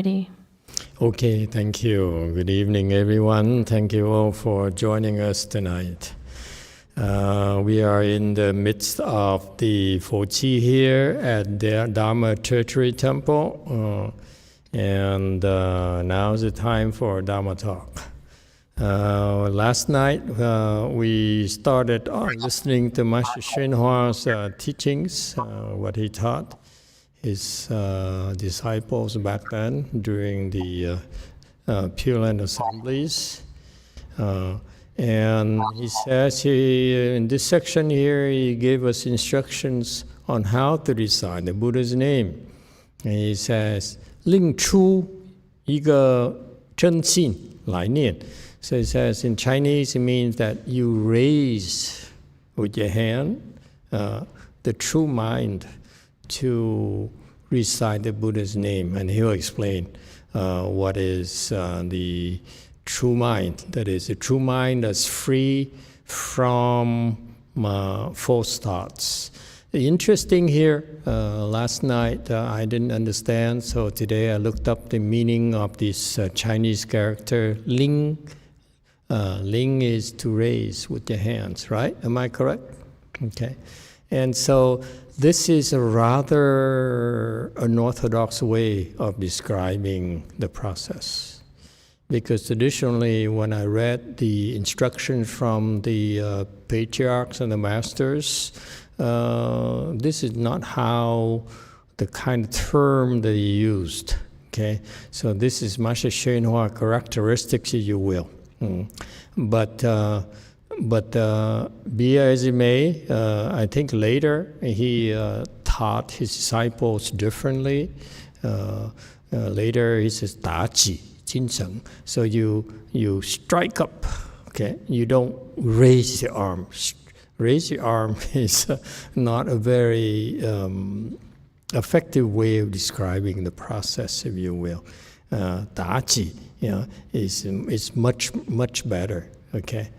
Ready. Okay, thank you. Good evening, everyone. Thank you all for joining us tonight. We are in the midst of the Foqi here at the Dharma Tertiary Temple, and now is the time for Dharma talk. Last night we started listening to Master YongHua's teachings, what he taught his disciples back then during the Pure Land assemblies. And he says in this section here, he gave us instructions on how to recite the Buddha's name. And he says, 令出一个真心来念. So it says in Chinese, it means that you raise with your hand the true mind to recite the Buddha's name, and he'll explain what is the true mind. That is, a true mind that's free from false thoughts. Interesting here, last night I didn't understand, so today I looked up the meaning of this Chinese character, ling. Ling is to raise with your hands, right? Am I correct? Okay. And so this is a rather unorthodox way of describing the process. Because traditionally, when I read the instructions from the patriarchs and the masters, this is not how the kind of term that he used. Okay, so this is Master YongHua characteristics, if you will. But be as it may, I think later he taught his disciples differently. Later he says, 打起精神. So you strike up, okay? You don't raise your arm. Raise your arm is not a very effective way of describing the process, if you will. 打起, is much better, okay?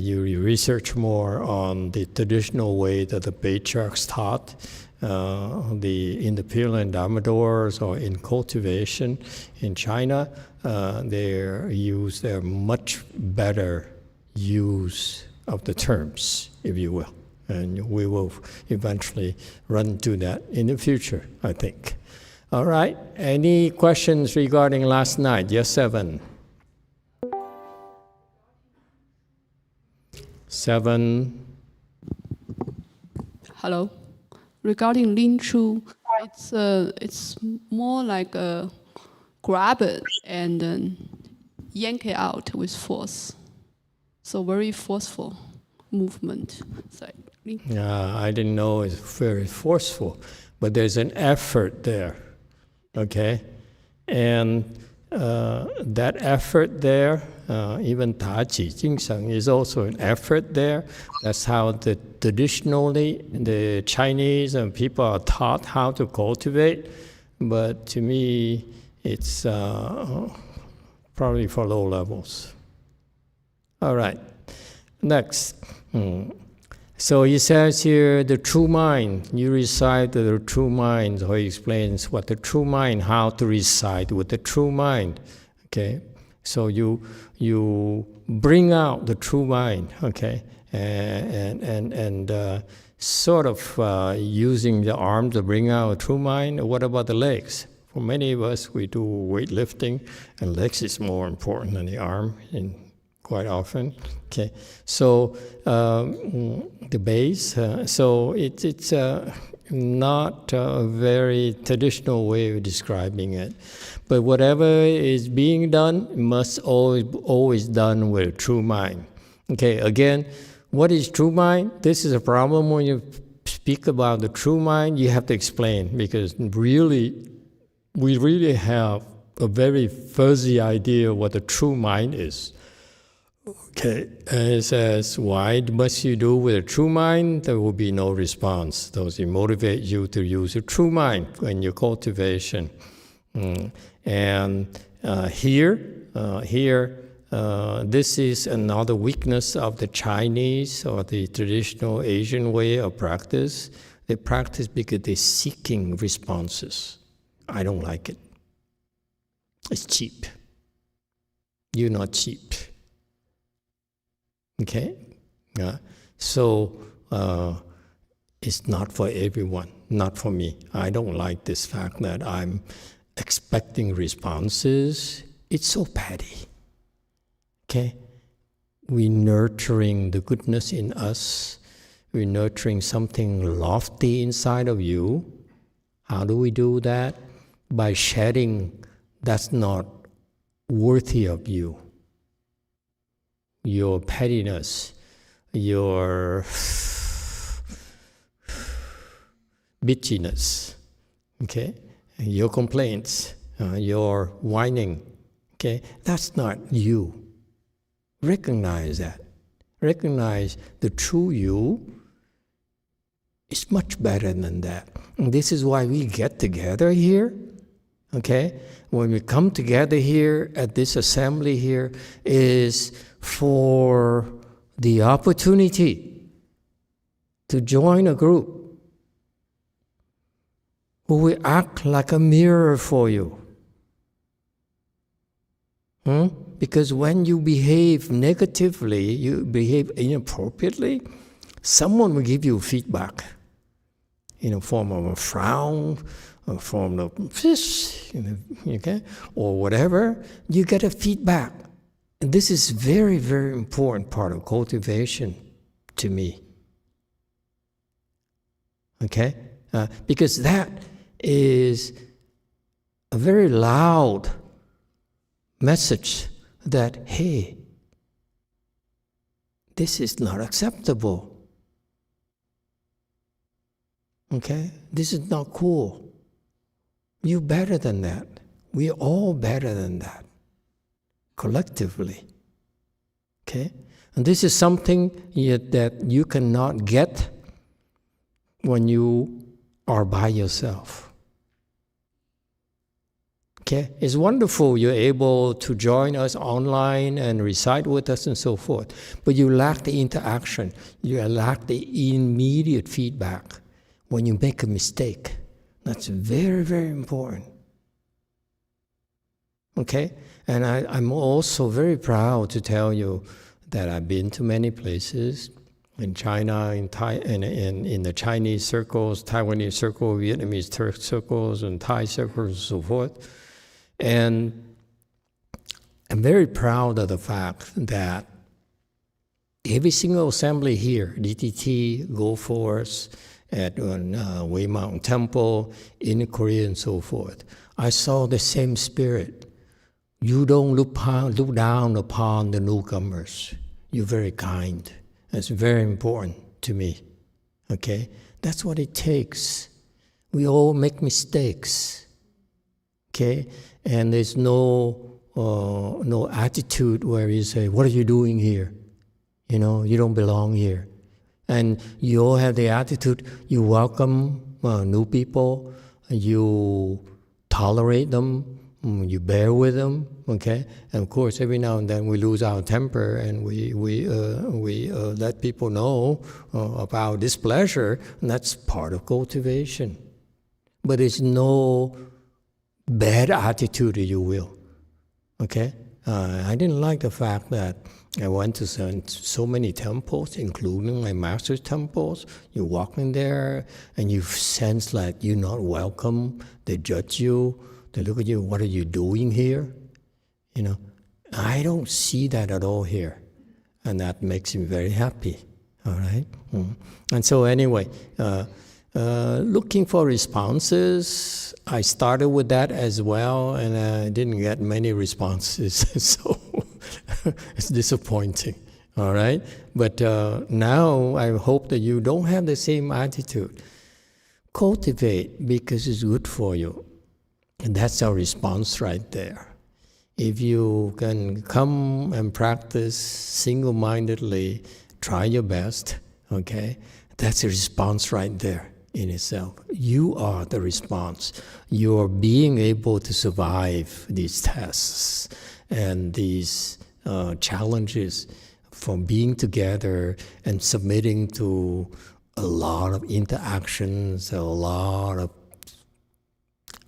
You research more on the traditional way that the patriarchs taught in the Pure Land Dharma doors or in cultivation in China. They're much better use of the terms, if you will. And we will eventually run to that in the future, I think. All right. Any questions regarding last night? Yes, 7. 7. Hello. Regarding Lin Chu, it's more like a grab it and then yank it out with force. So very forceful movement. I didn't know it's very forceful, but there's an effort there. Okay, and that effort there, even 打起精神 is also an effort there. That's how traditionally the Chinese and people are taught how to cultivate. But to me, it's probably for low levels. All right, next. So he says here, the true mind, you recite the true mind. So he explains what the true mind, how to recite with the true mind. Okay, so you bring out the true mind. Okay, and sort of using the arm to bring out a true mind. What about the legs? For many of us, we do weightlifting, and legs is more important than the arm quite often. Okay, so the base. So it's not a very traditional way of describing it, but whatever is being done must always done with true mind. Okay, again, what is true mind? This is a problem when you speak about the true mind. You have to explain, because we really have a very fuzzy idea of what the true mind is. Okay, and it says, why must you do with a true mind? There will be no response. Those will motivate you to use a true mind in your cultivation. And here, this is another weakness of the Chinese or the traditional Asian way of practice. They practice because they're seeking responses. I don't like it. It's cheap. You're not cheap. Okay? So it's not for everyone, not for me. I don't like this fact that I'm expecting responses. It's so petty. Okay? We're nurturing the goodness in us. We're nurturing something lofty inside of you. How do we do that? By shedding that's not worthy of you. Your pettiness, your bitchiness, okay? Your complaints, your whining, okay? That's not you. Recognize that. Recognize the true you is much better than that. And this is why we get together here, okay? When we come together here at this assembly here is for the opportunity to join a group who will act like a mirror for you. Because when you behave negatively, you behave inappropriately, someone will give you feedback in a form of a frown, a form of fish, okay, or whatever. You get a feedback. And this is very, very important part of cultivation to me. Okay? Because that is a very loud message that, hey, this is not acceptable. Okay? This is not cool. You're better than that. We're all better than that, collectively. Okay? And this is something that you cannot get when you are by yourself. Okay? It's wonderful you're able to join us online and recite with us and so forth, but you lack the interaction. You lack the immediate feedback when you make a mistake. That's very, very important. Okay? And I'm also very proud to tell you that I've been to many places, in China, in the Chinese circles, Taiwanese circles, Vietnamese circles, and Thai circles, and so forth. And I'm very proud of the fact that every single assembly here, DTT, Go Force, at Wei Mountain Temple, in Korea, and so forth, I saw the same spirit. You don't look down upon the newcomers. You're very kind. That's very important to me. Okay? That's what it takes. We all make mistakes. Okay? And there's no attitude where you say, what are you doing here? You know, you don't belong here. And you all have the attitude, you welcome new people, you tolerate them, you bear with them, okay? And of course, every now and then we lose our temper and we let people know about displeasure, and that's part of cultivation. But it's no bad attitude, if you will, okay? I didn't like the fact that I went to so many temples, including my master's temples. You walk in there and you sense like you're not welcome. They judge you. They look at you, what are you doing here? You know, I don't see that at all here. And that makes me very happy, all right? And so anyway, looking for responses, I started with that as well, and I didn't get many responses, so it's disappointing, all right? But now I hope that you don't have the same attitude. Cultivate because it's good for you. And that's our response right there. If you can come and practice single-mindedly, try your best, okay? That's a response right there in itself. You are the response. You're being able to survive these tests and these challenges from being together and submitting to a lot of interactions, a lot of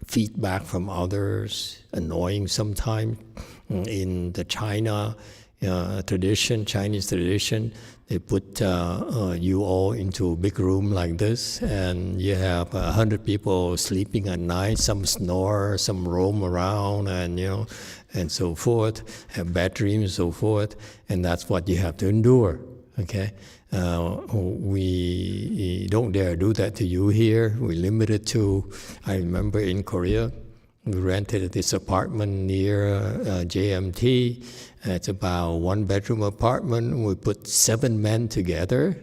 feedback from others, annoying sometimes. In the Chinese tradition, they put you all into a big room like this, and you have 100 people sleeping at night. Some snore, some roam around, and so forth. Have bad dreams, and so forth, and that's what you have to endure. Okay, we don't dare do that to you here. We limit it to. I remember in Korea, we rented this apartment near JMT. It's about 1-bedroom apartment. We put 7 men together,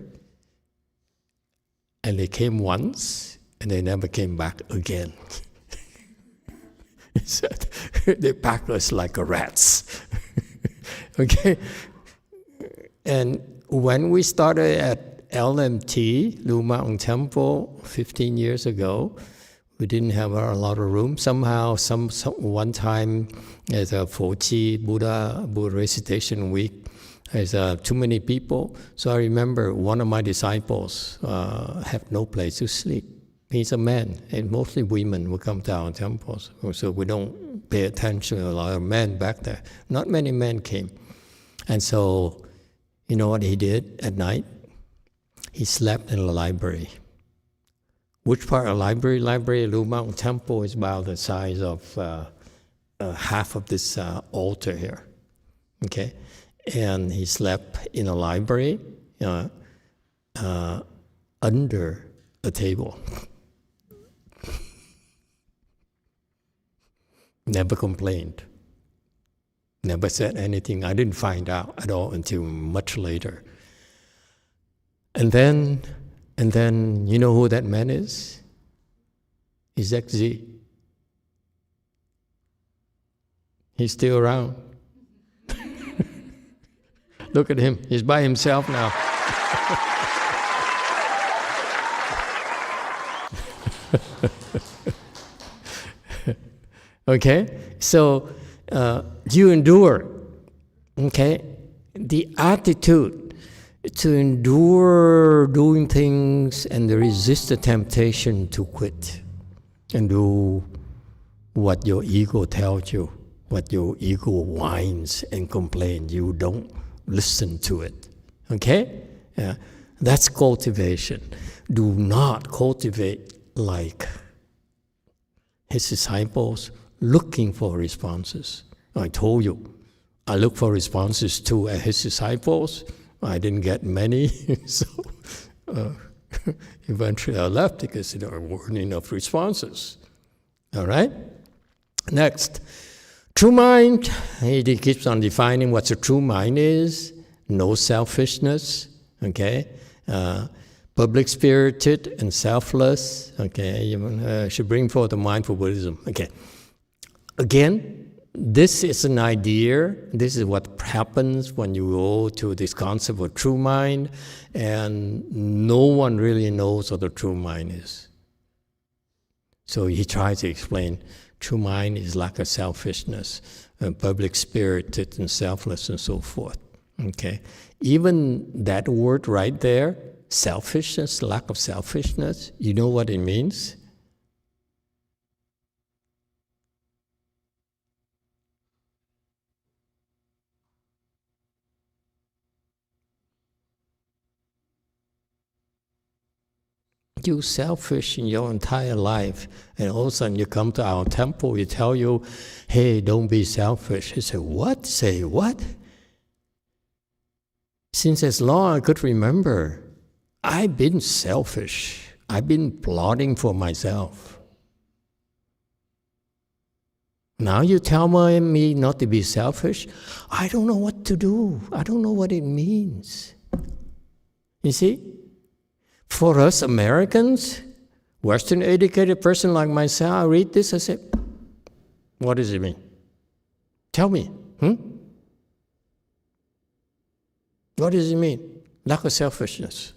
and they came once, and they never came back again. They packed us like rats. Okay? And when we started at LMT, Blue Mountain Temple, 15 years ago, we didn't have a lot of room. Somehow, one time, there's a Fochi Buddha recitation week. There's too many people. So I remember one of my disciples have no place to sleep. He's a man, and mostly women will come to our temples. So we don't pay attention to a lot of men back there. Not many men came. And so, you know what he did at night? He slept in the library. Which part of the library? Library at Blue Mountain Temple is about the size of half of this altar here. Okay? And he slept in a library under a table. Never complained. Never said anything. I didn't find out at all until much later. And then, you know who that man is? He's XZ. He's still around. Look at him. He's by himself now. Okay? So, you endure. Okay? The attitude to endure doing things and resist the temptation to quit and do what your ego tells you, what your ego whines and complains. You don't listen to it. Okay? That's cultivation. Do not cultivate like his disciples looking for responses. I told you, I looked for responses too at his disciples. I didn't get many, so eventually I left because there weren't enough responses. All right? Next, true mind. He keeps on defining what a true mind is. No selfishness, okay? Public-spirited and selfless, okay? You should bring forth the mind for Buddhism, okay? Again, this is an idea. This is what happens when you go to this concept of true mind, and no one really knows what the true mind is. So he tries to explain true mind is lack of selfishness, public-spirited and selfless and so forth. Okay, even that word right there, selfishness, lack of selfishness, you know what it means? You're selfish in your entire life, and all of a sudden you come to our temple, we tell you, hey, don't be selfish. You say, what? Say what? Since as long as I could remember, I've been selfish. I've been plotting for myself. Now you tell me not to be selfish. I don't know what to do. I don't know what it means. You see? For us Americans, Western educated person like myself, I read this, I say, what does it mean? Tell me. What does it mean? Lack of selfishness.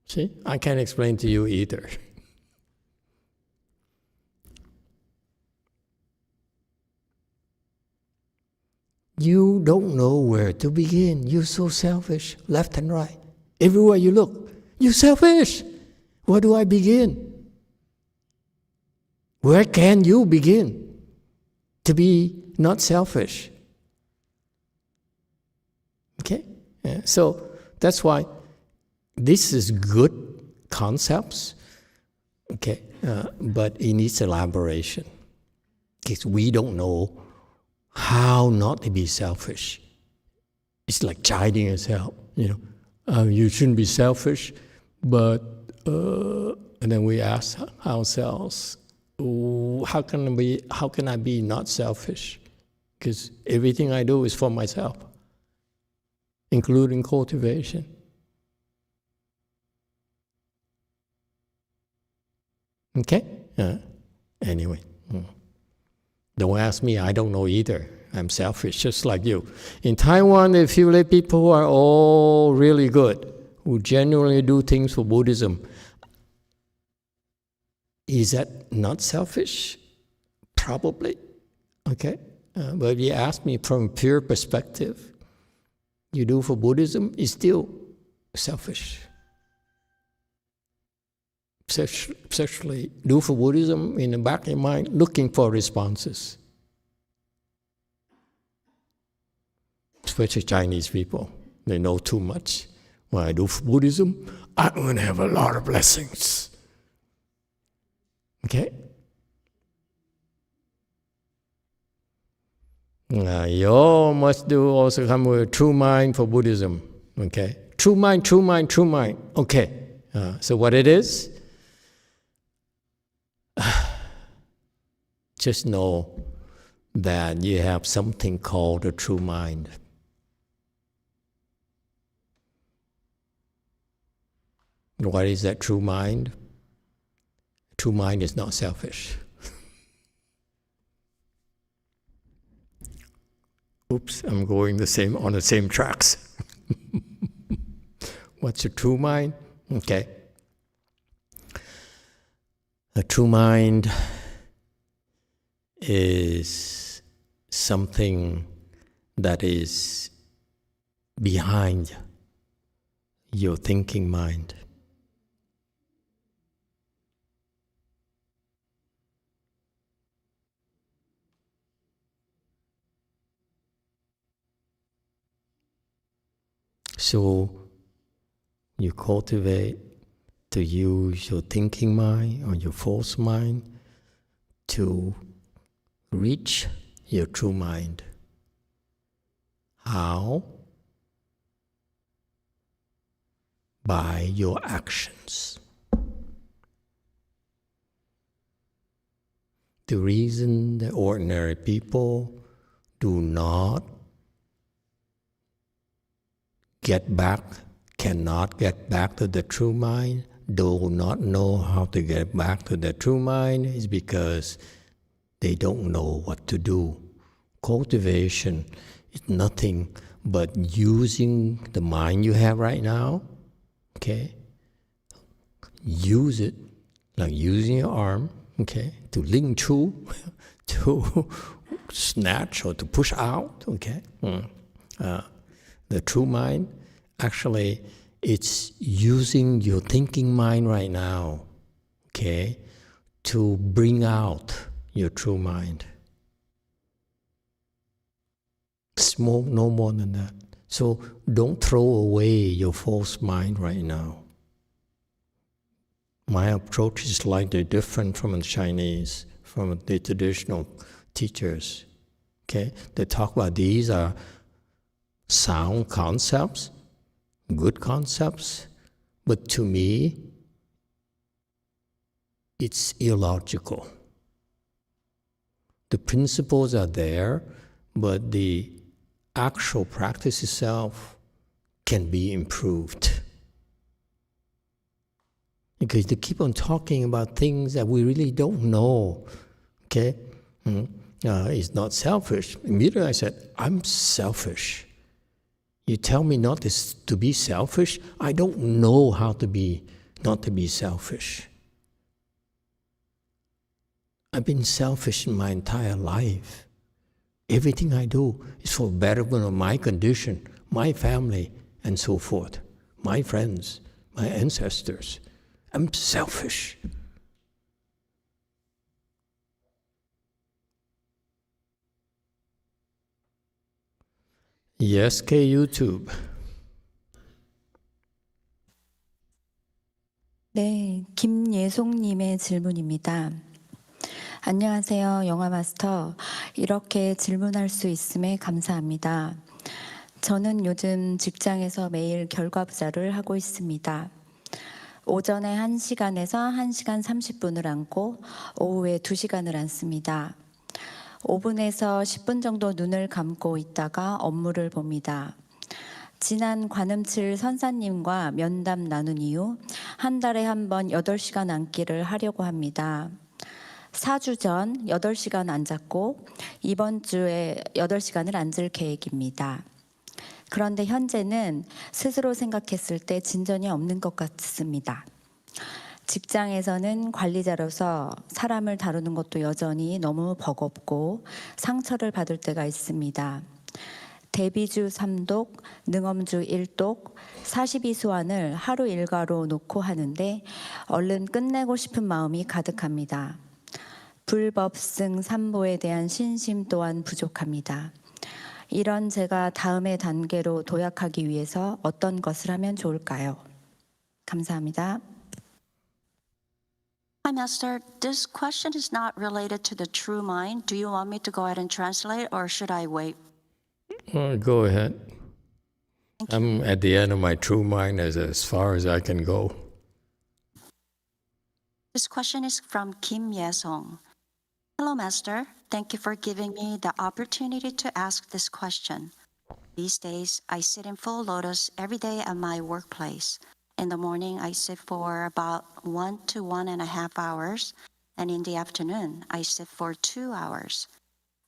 See, I can't explain to you either. You don't know where to begin. You're so selfish, left and right. Everywhere you look, you're selfish. Where do I begin? Where can you begin to be not selfish? Okay? Yeah. So that's why this is good concepts, okay, but it needs elaboration. Because we don't know how not to be selfish. It's like chiding yourself, you shouldn't be selfish, but, and then we ask ourselves, how can I be not selfish? Because everything I do is for myself, including cultivation. Okay? Anyway. Don't ask me, I don't know either. I'm selfish, just like you. In Taiwan, there are few lay people who are all really good, who genuinely do things for Buddhism. Is that not selfish? Probably. Okay? But if you ask me from a pure perspective, you do for Buddhism is still selfish. Especially do for Buddhism in the back of your mind, looking for responses. Especially Chinese people, they know too much. When I do for Buddhism, I'm going to have a lot of blessings. Okay? You all must also come with a true mind for Buddhism. Okay? True mind, true mind, true mind. Okay. So what it is? Just know that you have something called a true mind. What is that true mind? True mind is not selfish. Oops, I'm going on the same tracks. What's a true mind? Okay. A true mind is something that is behind your thinking mind. So you cultivate to use your thinking mind or your false mind to reach your true mind. How? By your actions. The reason the ordinary people do not cannot get back to the true mind, do not know how to get back to the true mind, is because they don't know what to do. Cultivation is nothing but using the mind you have right now, okay? Use it, like using your arm, okay, to ling chu, to snatch or to push out, okay? The true mind, actually, it's using your thinking mind right now, okay, to bring out your true mind. No more than that. So don't throw away your false mind right now. My approach is slightly different from the Chinese, from the traditional teachers. Okay, they talk about these are sound concepts, good concepts, but to me, it's illogical. The principles are there, but the actual practice itself can be improved. Because they keep on talking about things that we really don't know, okay? It's not selfish. Immediately I said, I'm selfish. You tell me not to be selfish? I don't know how to be, not to be selfish. I've been selfish in my entire life. Everything I do is for betterment of my condition, my family, and so forth, my friends, my ancestors. I'm selfish. Yes, K YouTube. 네, 김예송님의 질문입니다. 안녕하세요, 영화 마스터. 이렇게 질문할 수 있음에 감사합니다. 저는 요즘 직장에서 매일 결과부자를 하고 있습니다. 오전에 1시간에서 1시간 30분을 앉고 오후에 2시간을 앉습니다. 5분에서 10분 정도 눈을 감고 있다가 업무를 봅니다. 지난 관음칠 선사님과 면담 나눈 이후 한 달에 한 번 8시간 앉기를 하려고 합니다. 4주 전 8시간 앉았고 이번 주에 8시간을 앉을 계획입니다. 그런데 현재는 스스로 생각했을 때 진전이 없는 것 같습니다. 직장에서는 관리자로서 사람을 다루는 것도 여전히 너무 버겁고 상처를 받을 때가 있습니다. 대비주 3독, 능엄주 1독, 42수완을 하루 일과로 놓고 하는데 얼른 끝내고 싶은 마음이 가득합니다. 불법승 3보에 대한 신심 또한 부족합니다. 이런 제가 다음의 단계로 도약하기 위해서 어떤 것을 하면 좋을까요? 감사합니다. Hi, Master. This question is not related to the true mind. Do you want me to go ahead and translate, or should I wait? Go ahead. I'm at the end of my true mind as far as I can go. This question is from Kim Ye-song. Hello, Master. Thank you for giving me the opportunity to ask this question. These days, I sit in full lotus every day at my workplace. In the morning, I sit for about 1 to 1.5 hours, and in the afternoon, I sit for 2 hours.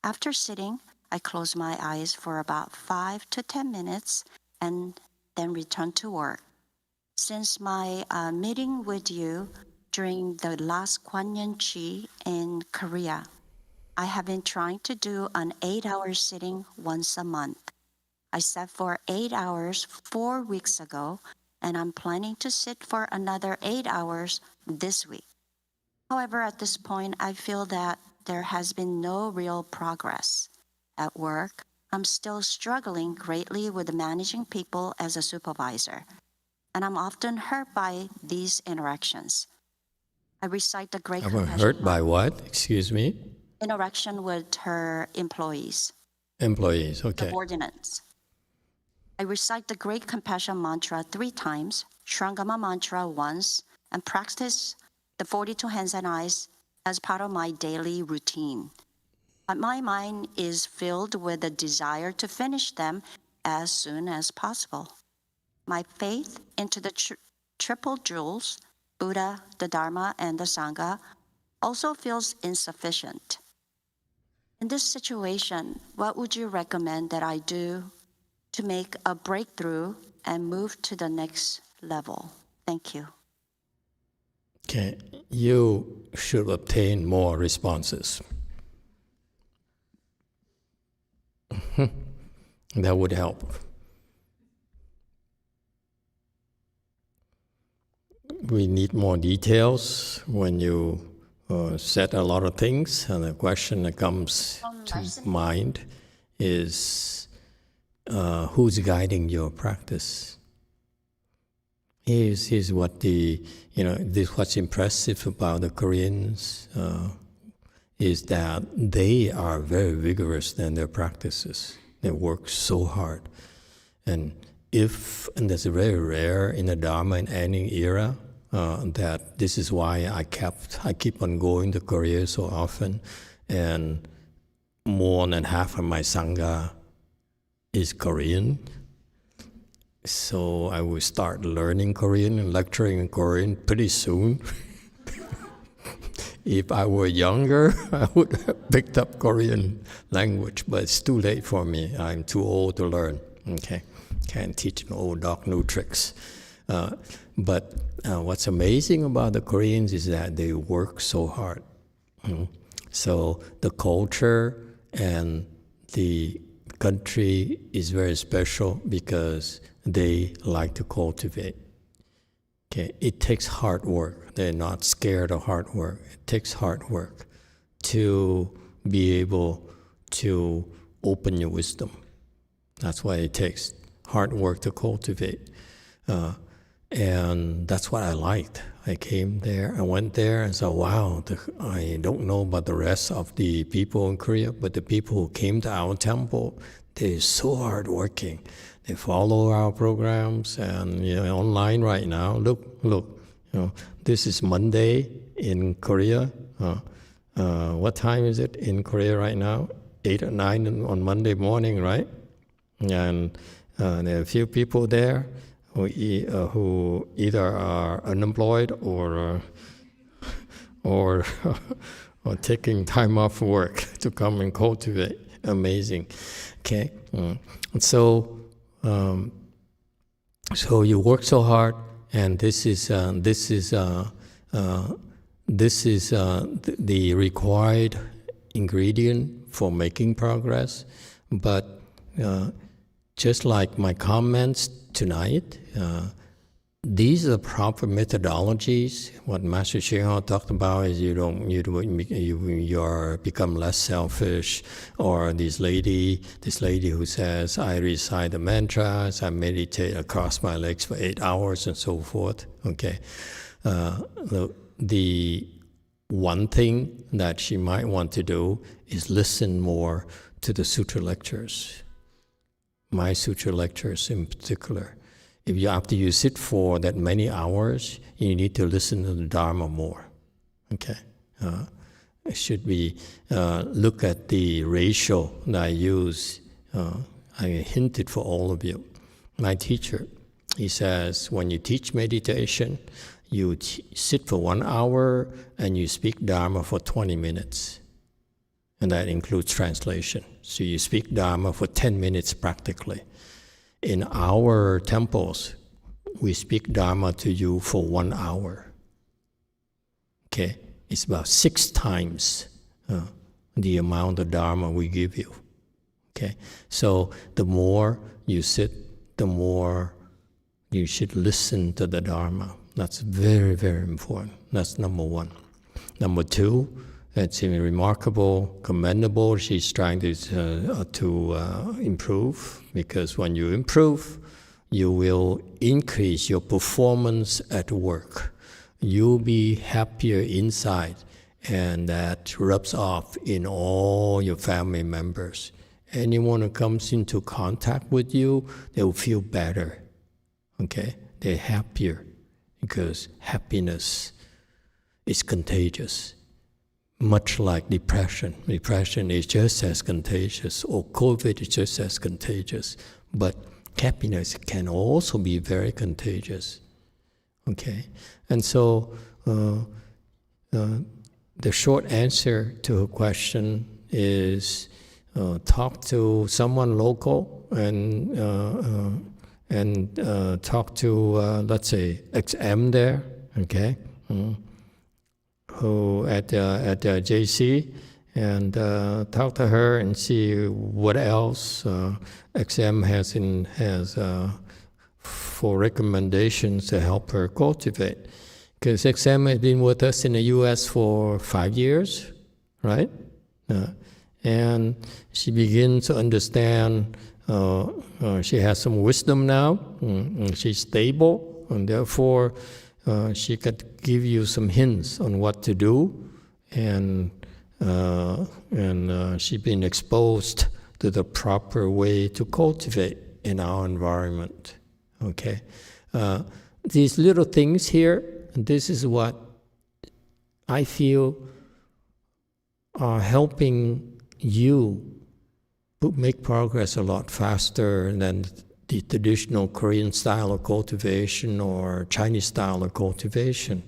After sitting, I close my eyes for about 5 to 10 minutes and then return to work. Since my meeting with you during the last Kwanyeonchi in Korea, I have been trying to do an 8-hour sitting once a month. I sat for 8 hours 4 weeks ago, and I'm planning to sit for another 8 hours this week. However, at this point, I feel that there has been no real progress. At work, I'm still struggling greatly with managing people as a supervisor, and I'm often hurt by these interactions. I recite the great I'm hurt by what? Excuse me? interaction with her employees, Employees, okay. subordinates. I recite the Great Compassion Mantra 3 times, Shrangama Mantra once, and practice the 42 hands and eyes as part of my daily routine. But my mind is filled with the desire to finish them as soon as possible. My faith into the triple jewels, Buddha, the Dharma, and the Sangha, also feels insufficient. In this situation, what would you recommend that I do to make a breakthrough and move to the next level? Thank you. Okay, you should obtain more responses. That would help. We need more details when you said a lot of things, and the question that comes to mind is who's guiding your practice? Here's what what's impressive about the Koreans is that they are very vigorous in their practices. They work so hard, and that's very rare in the Dharma in any era. That this is why I keep on going to Korea so often, and more than half of my Sangha is Korean. So I will start learning Korean and lecturing in Korean pretty soon. If I were younger, I would have picked up Korean language, but it's too late for me. I'm too old to learn. Okay, can't teach an old dog new tricks. But what's amazing about the Koreans is that they work so hard. So the culture and the country is very special because they like to cultivate. Okay, it takes hard work. They're not scared of hard work. It takes hard work to be able to open your wisdom. That's why it takes hard work to cultivate. And that's what I liked. I came there, I went there and said, wow, I don't know about the rest of the people in Korea, but the people who came to our temple, they're so hardworking. They follow our programs, and online right now, look, this is Monday in Korea. What time is it in Korea right now? 8 or 9 on Monday morning, right? And there are a few people there who either are unemployed or taking time off work to come and cultivate. Amazing. Okay, so you work so hard, and this is the required ingredient for making progress. But just like my comments tonight, these are the proper methodologies. What Master YongHua talked about is you become less selfish. Or this lady who says, I recite the mantras, I meditate across my legs for 8 hours and so forth. Okay, the one thing that she might want to do is listen more to the sutra lectures. My sutra lectures in particular. After you sit for that many hours, you need to listen to the Dharma more. Okay, it should be look at the ratio that I use. I hinted for all of you. My teacher, he says, when you teach meditation, you sit for 1 hour and you speak Dharma for 20 minutes. And that includes translation. So you speak Dharma for 10 minutes practically. In our temples, we speak Dharma to you for 1 hour. Okay, it's about 6 times the amount of Dharma we give you. Okay, so the more you sit, the more you should listen to the Dharma. That's very, very important. That's number one. Number two, it's remarkable, commendable. She's trying to improve, because when you improve, you will increase your performance at work. You'll be happier inside, and that rubs off in all your family members. Anyone who comes into contact with you, they'll feel better. Okay? They're happier, because happiness is contagious. Much like depression. Depression is just as contagious, or COVID is just as contagious. But happiness can also be very contagious. Okay? And so the short answer to her question is talk to someone local and talk to, let's say, XM there, okay? Who at JC, and talk to her and see what else XM has for recommendations to help her cultivate. Because XM has been with us in the U.S. for 5 years, right? And she begins to understand. She has some wisdom now. She's stable, and therefore she could give you some hints on what to do, and she's been exposed to the proper way to cultivate in our environment. Okay, these little things here, this is what I feel are helping you make progress a lot faster than the traditional Korean style of cultivation or Chinese style of cultivation.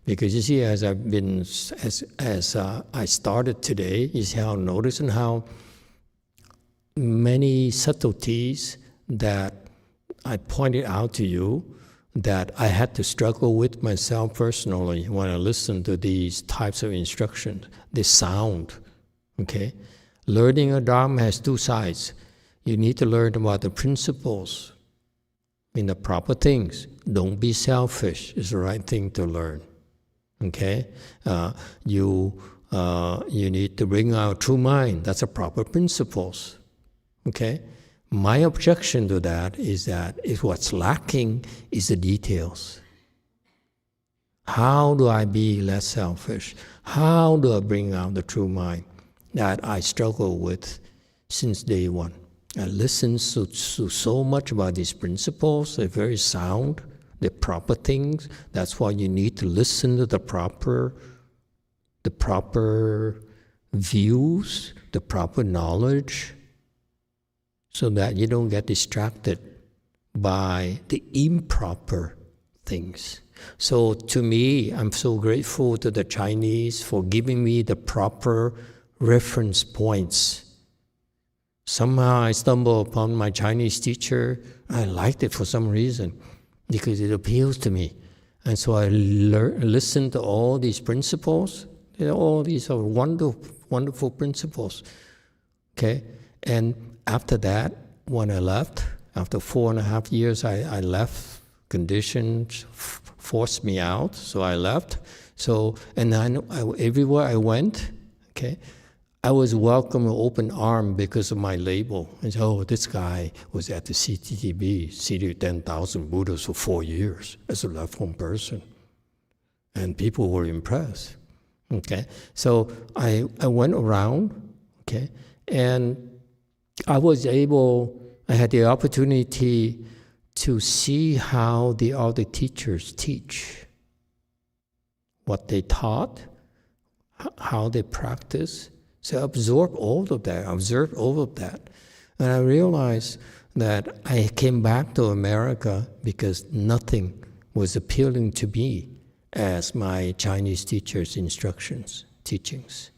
Because you see, as I started today, you see how noticing how many subtleties that I pointed out to you that I had to struggle with myself personally when I listened to these types of instructions. This sound, okay? Learning a Dharma has two sides. You need to learn about the principles, the proper things. Don't be selfish is the right thing to learn. Okay? You need to bring out true mind. That's a proper principles. Okay? My objection to that is what's lacking is the details. How do I be less selfish? How do I bring out the true mind? That I struggle with since day one. I listened to so much about these principles. They're very sound. They're proper things. That's why you need to listen to the proper views, the proper knowledge, so that you don't get distracted by the improper things. So to me, I'm so grateful to the Chinese for giving me the proper reference points. Somehow I stumbled upon my Chinese teacher. I liked it for some reason because it appeals to me. And so I listened to all these principles. All these are wonderful principles. Okay? And after that, when I left, after 4.5 years, I left. Conditions forced me out, so I left. So, and everywhere I went, okay, I was welcomed with open arm because of my label. And so, this guy was at the CTTB, City of 10,000 Buddhas for 4 years as a left-home person. And people were impressed. Okay, so I went around, okay, and I had the opportunity to see how the other teachers teach, what they taught, how they practice. So I observed all of that. And I realized that I came back to America because nothing was appealing to me as my Chinese teacher's teachings.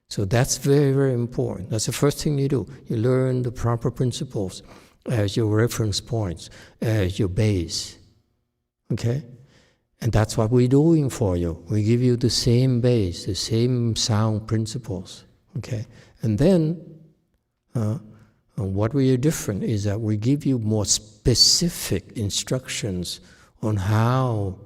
So that's very, very important. That's the first thing you do. You learn the proper principles as your reference points, as your base. Okay? And that's what we're doing for you. We give you the same base, the same sound principles. Okay? And then, what we are different is that we give you more specific instructions on how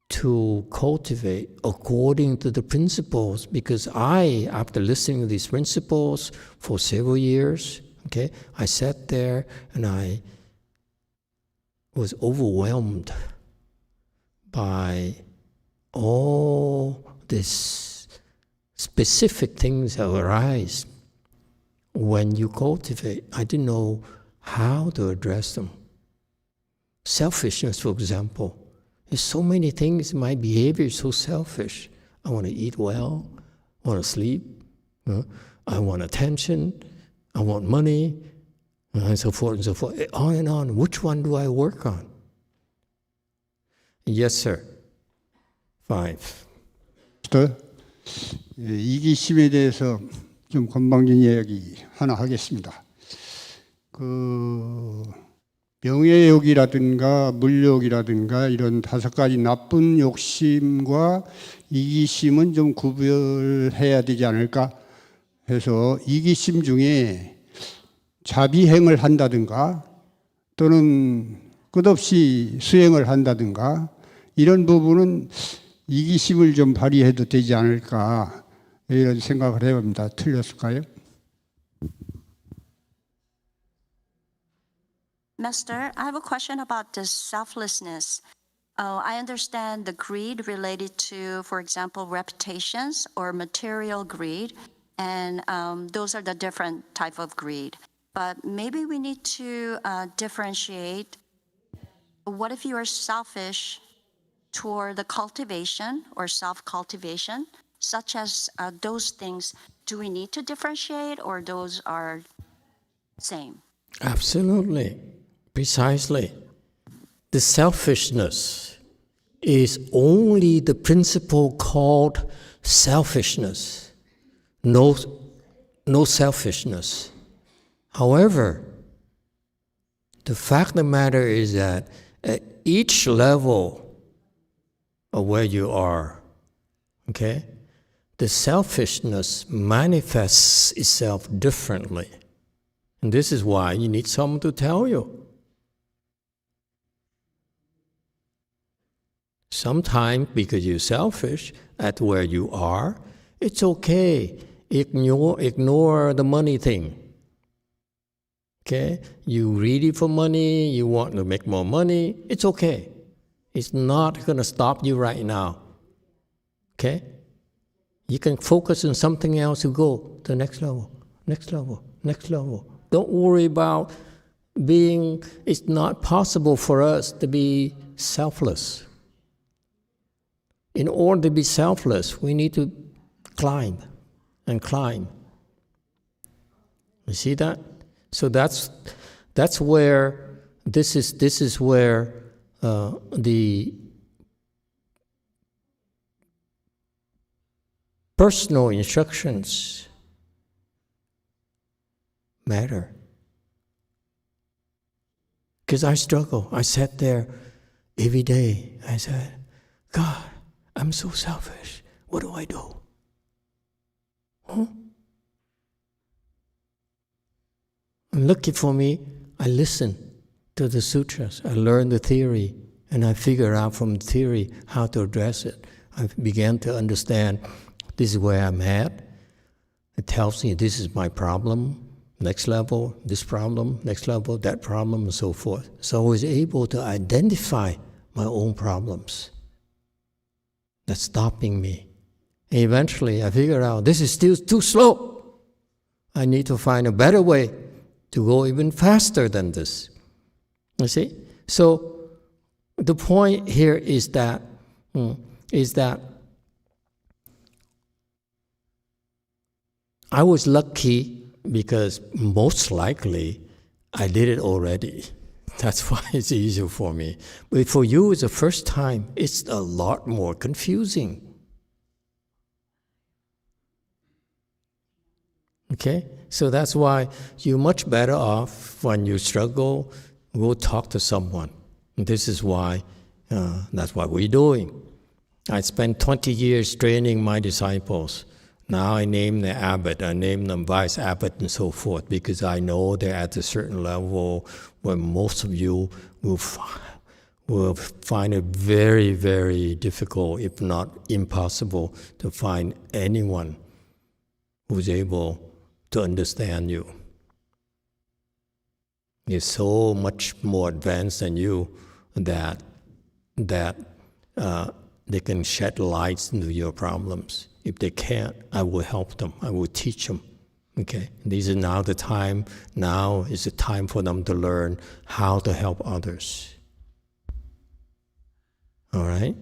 to cultivate according to the principles. Because after listening to these principles for several years, okay, I sat there and I was overwhelmed by all these specific things that arise when you cultivate. I didn't know how to address them. Selfishness, for example. There's so many things, my behavior is so selfish. I want to eat well, I want to sleep, I want attention, I want money, and so forth and so forth. On and on. Which one do I work on? Yes, sir. 5. 이기심에 대해서 좀 건방진 이야기 하나 하겠습니다. 명예욕이라든가 물욕이라든가 이런 5가지 나쁜 욕심과 이기심은 좀 구별해야 되지 않을까 해서 이기심 중에 자비행을 한다든가 또는 끝없이 수행을 한다든가 이런 부분은 이기심을 좀 발휘해도 되지 않을까 이런 생각을 해봅니다. 틀렸을까요? Master, I have a question about this selflessness. I understand the greed related to, for example, reputations or material greed, and those are the different type of greed. But maybe we need to differentiate. What if you are selfish toward the cultivation or self-cultivation, such as those things? Do we need to differentiate, or those are same? Absolutely. Precisely. The selfishness is only the principle called selfishness. No selfishness. However, the fact of the matter is that at each level of where you are, okay, the selfishness manifests itself differently. And this is why you need someone to tell you. Sometimes, because you're selfish at where you are, it's okay. Ignore the money thing. Okay? You greedy for money, you want to make more money, it's okay. It's not going to stop you right now. Okay? You can focus on something else to go to the next level, next level, next level. Don't worry about it's not possible for us to be selfless. In order to be selfless, we need to climb and climb. You see that? So that's where this is where the personal instructions matter. Because I struggle. I sat there every day. I said, God, I'm so selfish. What do I do? Huh? And lucky for me, I listened to the sutras. I learned the theory, and I figured out from the theory how to address it. I began to understand this is where I'm at. It tells me this is my problem, next level, this problem, next level, that problem, and so forth. So I was able to identify my own problems that's stopping me. And eventually I figured out this is still too slow. I need to find a better way to go even faster than this. You see? So the point here is that I was lucky because most likely I did it already. That's why it's easier for me. But for you, it's the first time. It's a lot more confusing. Okay? So that's why you're much better off when you struggle, go talk to someone. And this is why, that's what we're doing. I spent 20 years training my disciples. Now I name the abbot, I name them vice abbot and so forth, because I know they're at a certain level where most of you will find it very, very difficult, if not impossible, to find anyone who's able to understand you. Is so much more advanced than you that they can shed lights into your problems. If they can't, I will help them. I will teach them. Okay, this is now the time. Now is the time for them to learn how to help others. All right,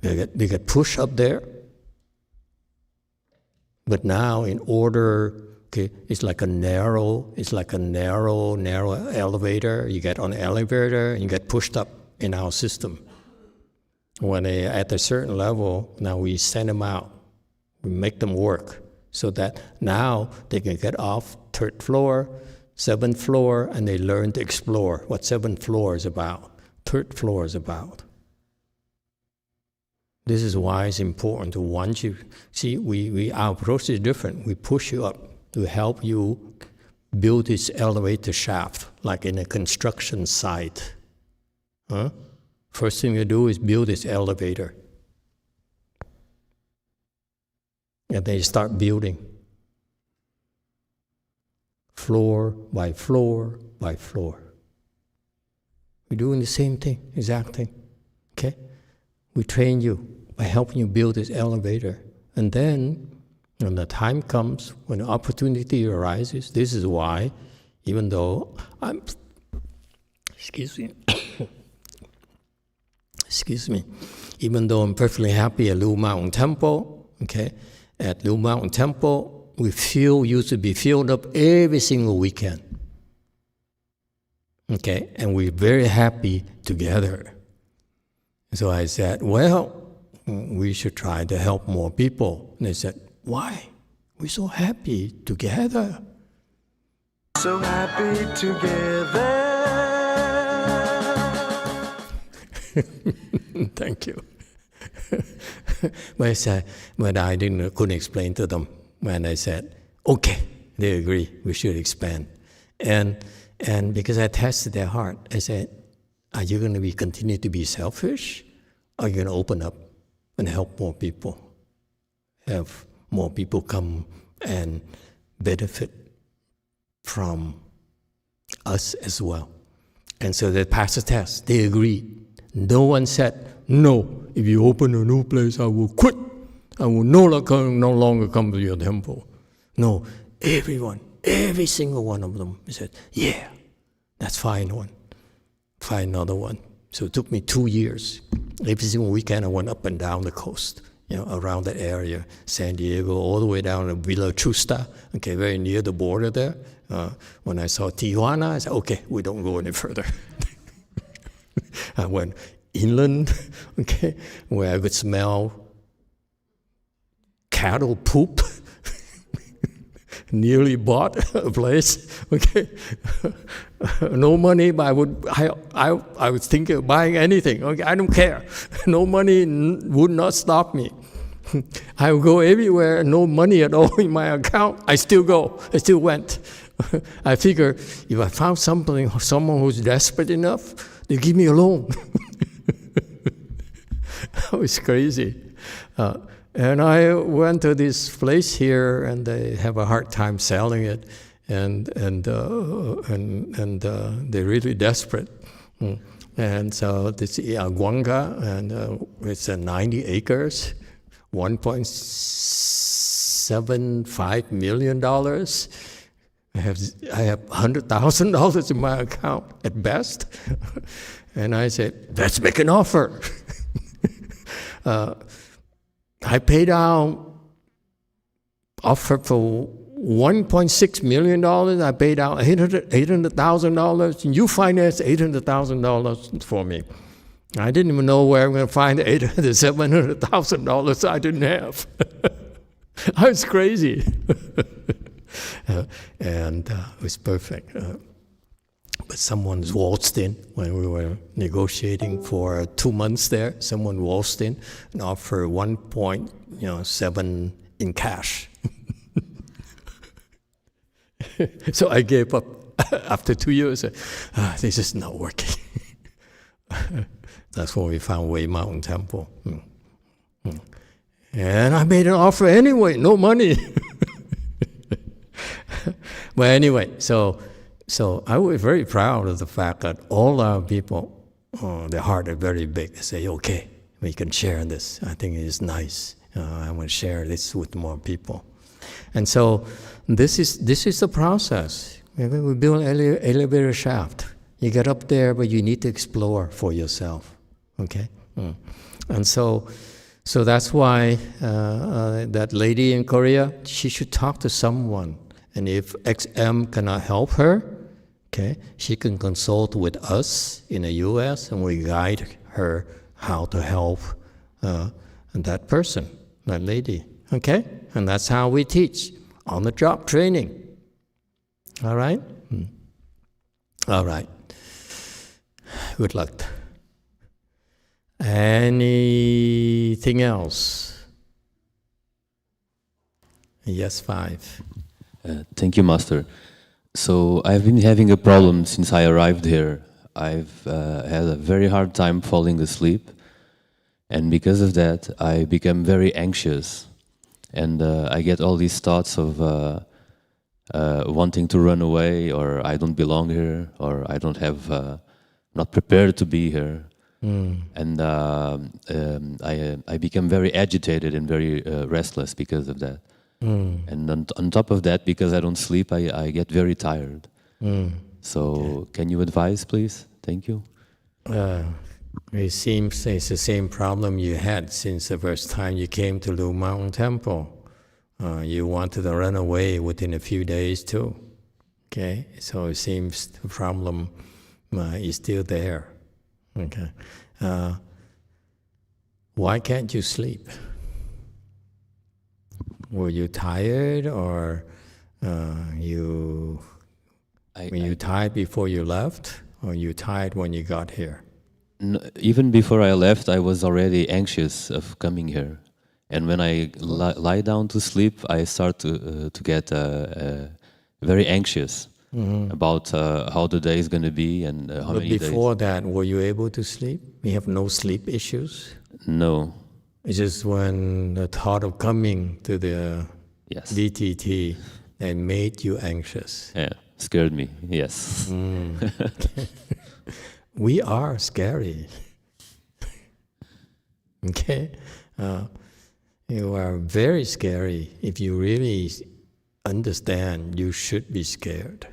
they get pushed up there. But now, in order, okay, it's like a narrow elevator. You get on the elevator and you get pushed up in our system. When they're at a certain level, now we send them out. We make them work so that now they can get off 3rd floor, 7th floor, and they learn to explore what 7th floor is about, 3rd floor is about. This is why it's important to want you. See, our approach is different. We push you up to help you build this elevator shaft, like in a construction site. Huh? First thing you do is build this elevator. And they start building. Floor by floor by floor. We're doing the same thing, exact thing. Okay? We train you by helping you build this elevator. And then, when the time comes, when the opportunity arises, this is why, even though even though I'm perfectly happy at Blue Mountain Temple, okay, at Blue Mountain Temple, we used to be filled up every single weekend. Okay, and we're very happy together. So I said, well, we should try to help more people. And they said, why? We're so happy together. So happy together. Thank you. But I couldn't explain to them. When I said, okay, they agree, we should expand. And because I tested their heart, I said, are you going to continue to be selfish? Or are you going to open up and help more people? Have more people come and benefit from us as well. And so they passed the test. They agreed. No one said, no, if you open a new place, I will quit. I will no longer come to your temple. No, everyone, every single one of them said, yeah, that's fine one. Find another one. So it took me 2 years. Every single weekend I went up and down the coast, around that area, San Diego, all the way down to Villa Chusta, okay, very near the border there. When I saw Tijuana, I said, okay, we don't go any further. I went inland, okay, where I could smell cattle poop. Nearly bought a place, okay. No money, but I was thinking of buying anything. Okay, I don't care. No money would not stop me. I would go everywhere, no money at all in my account. I still go. I still went. I figure if I found someone who's desperate enough, they give me a loan. That was crazy. And I went to this place here, and they have a hard time selling it, and they're really desperate. And so this Guanga, and it's 90 acres, $1.75 million. I have $100,000 in my account at best, and I said, let's make an offer. I paid out, offer for $1.6 million. I paid out $800,000. And you financed $800,000 for me. I didn't even know where I'm going to find the $700,000 I didn't have. I was crazy. And it was perfect. But someone waltzed in when we were negotiating for 2 months there. Someone waltzed in and offered 1.7 in cash. So I gave up after 2 years. This is not working. That's when we found Way Mountain Temple. And I made an offer anyway, no money. But anyway, so I was very proud of the fact that all our people, their heart are very big. They say, okay, we can share this. I think it is nice. I want to share this with more people. And so this is the process. We build an elevator shaft. You get up there, but you need to explore for yourself. Okay? And so that's why that lady in Korea, she should talk to someone. And if XM cannot help her, okay, she can consult with us in the U.S. and we guide her how to help that person, that lady. Okay? And that's how we teach, on-the-job training. All right? All right. Good luck. Anything else? Yes, 5. Thank you, Master. So I've been having a problem since I arrived here. I've had a very hard time falling asleep. And because of that, I become very anxious. And I get all these thoughts of wanting to run away, or I don't belong here, or I don't have, not prepared to be here. And I become very agitated and very restless because of that. And on top of that, because I don't sleep, I get very tired. So can you advise, please? Thank you. It seems it's the same problem you had since the first time you came to Lu Mountain Temple. You wanted to run away within a few days too. Okay, so it seems the problem is still there. Okay, why can't you sleep? Were you tired, or were you tired before you left, or you tired when you got here? Even before I left, I was already anxious of coming here. And when I lie down to sleep, I start to get very anxious about how the day is going to be and how But many days. before that, were you able to sleep? You have no sleep issues? No. It's just when the thought of coming to the Yes. DTT that made you anxious. Yeah. Scared me. Yes. We are scary. Okay? You are very scary. If you really understand, you should be scared.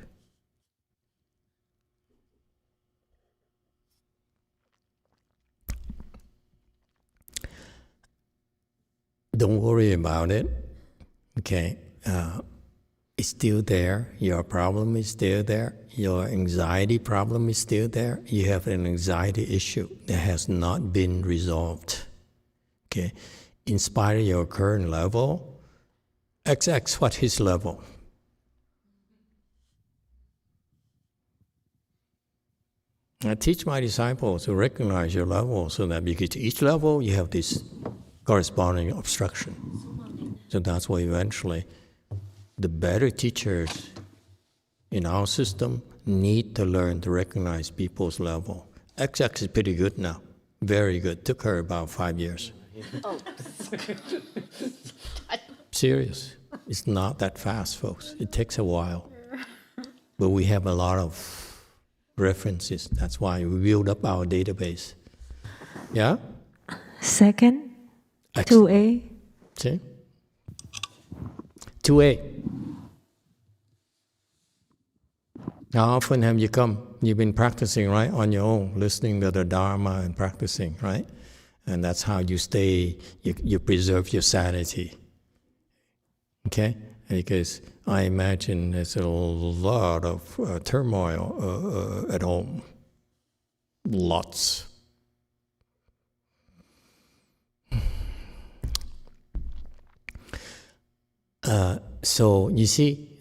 Don't worry about it. Okay? It's still there. Your problem is still there. Your anxiety problem is still there. You have an anxiety issue that has not been resolved. Okay? In spite of your current level, XX, what his level? I teach my disciples to recognize your level so that because each level you have this corresponding obstruction. So that's why eventually the better teachers in our system need to learn to recognize people's level. XX is pretty good now, very good. Took her about 5 years. Serious. It's not that fast, folks. It takes a while. But we have a lot of references. That's why we build up our database. Yeah? Second, Excellent. 2A. See? 2A. How often have you come? You've been practicing, right, on your own, listening to the Dharma and practicing, right? And that's how you stay, you preserve your sanity. Okay? Because I imagine there's a lot of turmoil at home. Lots. So you see,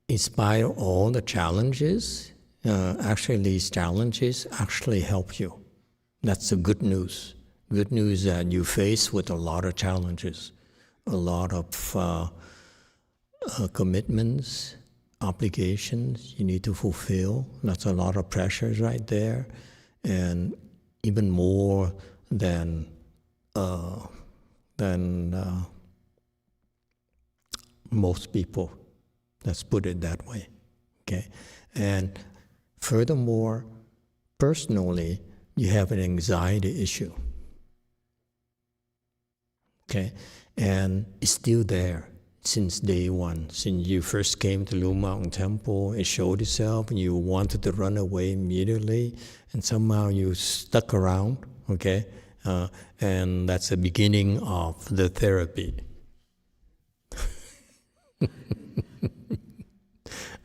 in spite of all the challenges, actually these challenges actually help you. That's the good news. Good news that you face with a lot of challenges, a lot of commitments, obligations you need to fulfill. That's a lot of pressures right there, and even more than most people. Let's put it that way. Okay, and furthermore, personally, you have an anxiety issue. Okay, and it's still there since day one. Since you first came to Lu Mountain Temple, it showed itself, and you wanted to run away immediately, and somehow you stuck around. Okay, and that's the beginning of the therapy.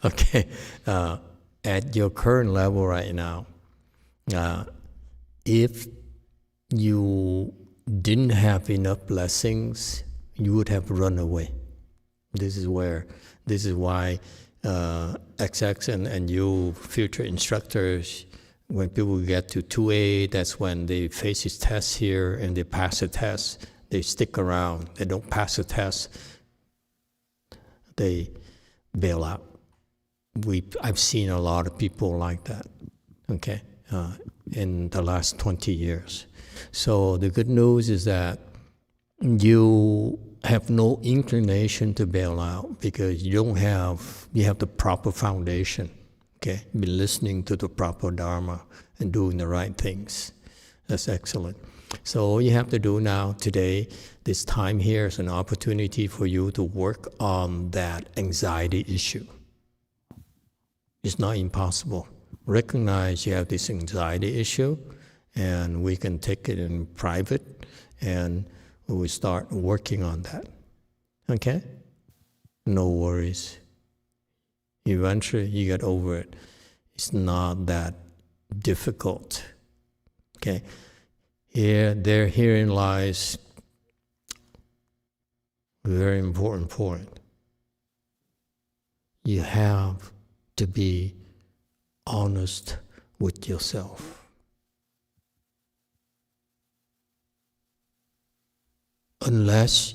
Okay, at your current level right now, if you didn't have enough blessings, you would have run away. This is why XX and you future instructors, when people get to 2A, that's when they face this test here and they pass the test. They stick around. They don't pass the test. They bail out. I've seen a lot of people like that, okay, in the last 20 years. So the good news is that you have no inclination to bail out because you have the proper foundation, okay, be listening to the proper Dharma and doing the right things. That's excellent. So all you have to do now, today, this time here is an opportunity for you to work on that anxiety issue. It's not impossible. Recognize you have this anxiety issue, and we can take it in private, and we start working on that. Okay? No worries. Eventually, you get over it. It's not that difficult. Okay? Herein lies a very important point. You have to be honest with yourself. unless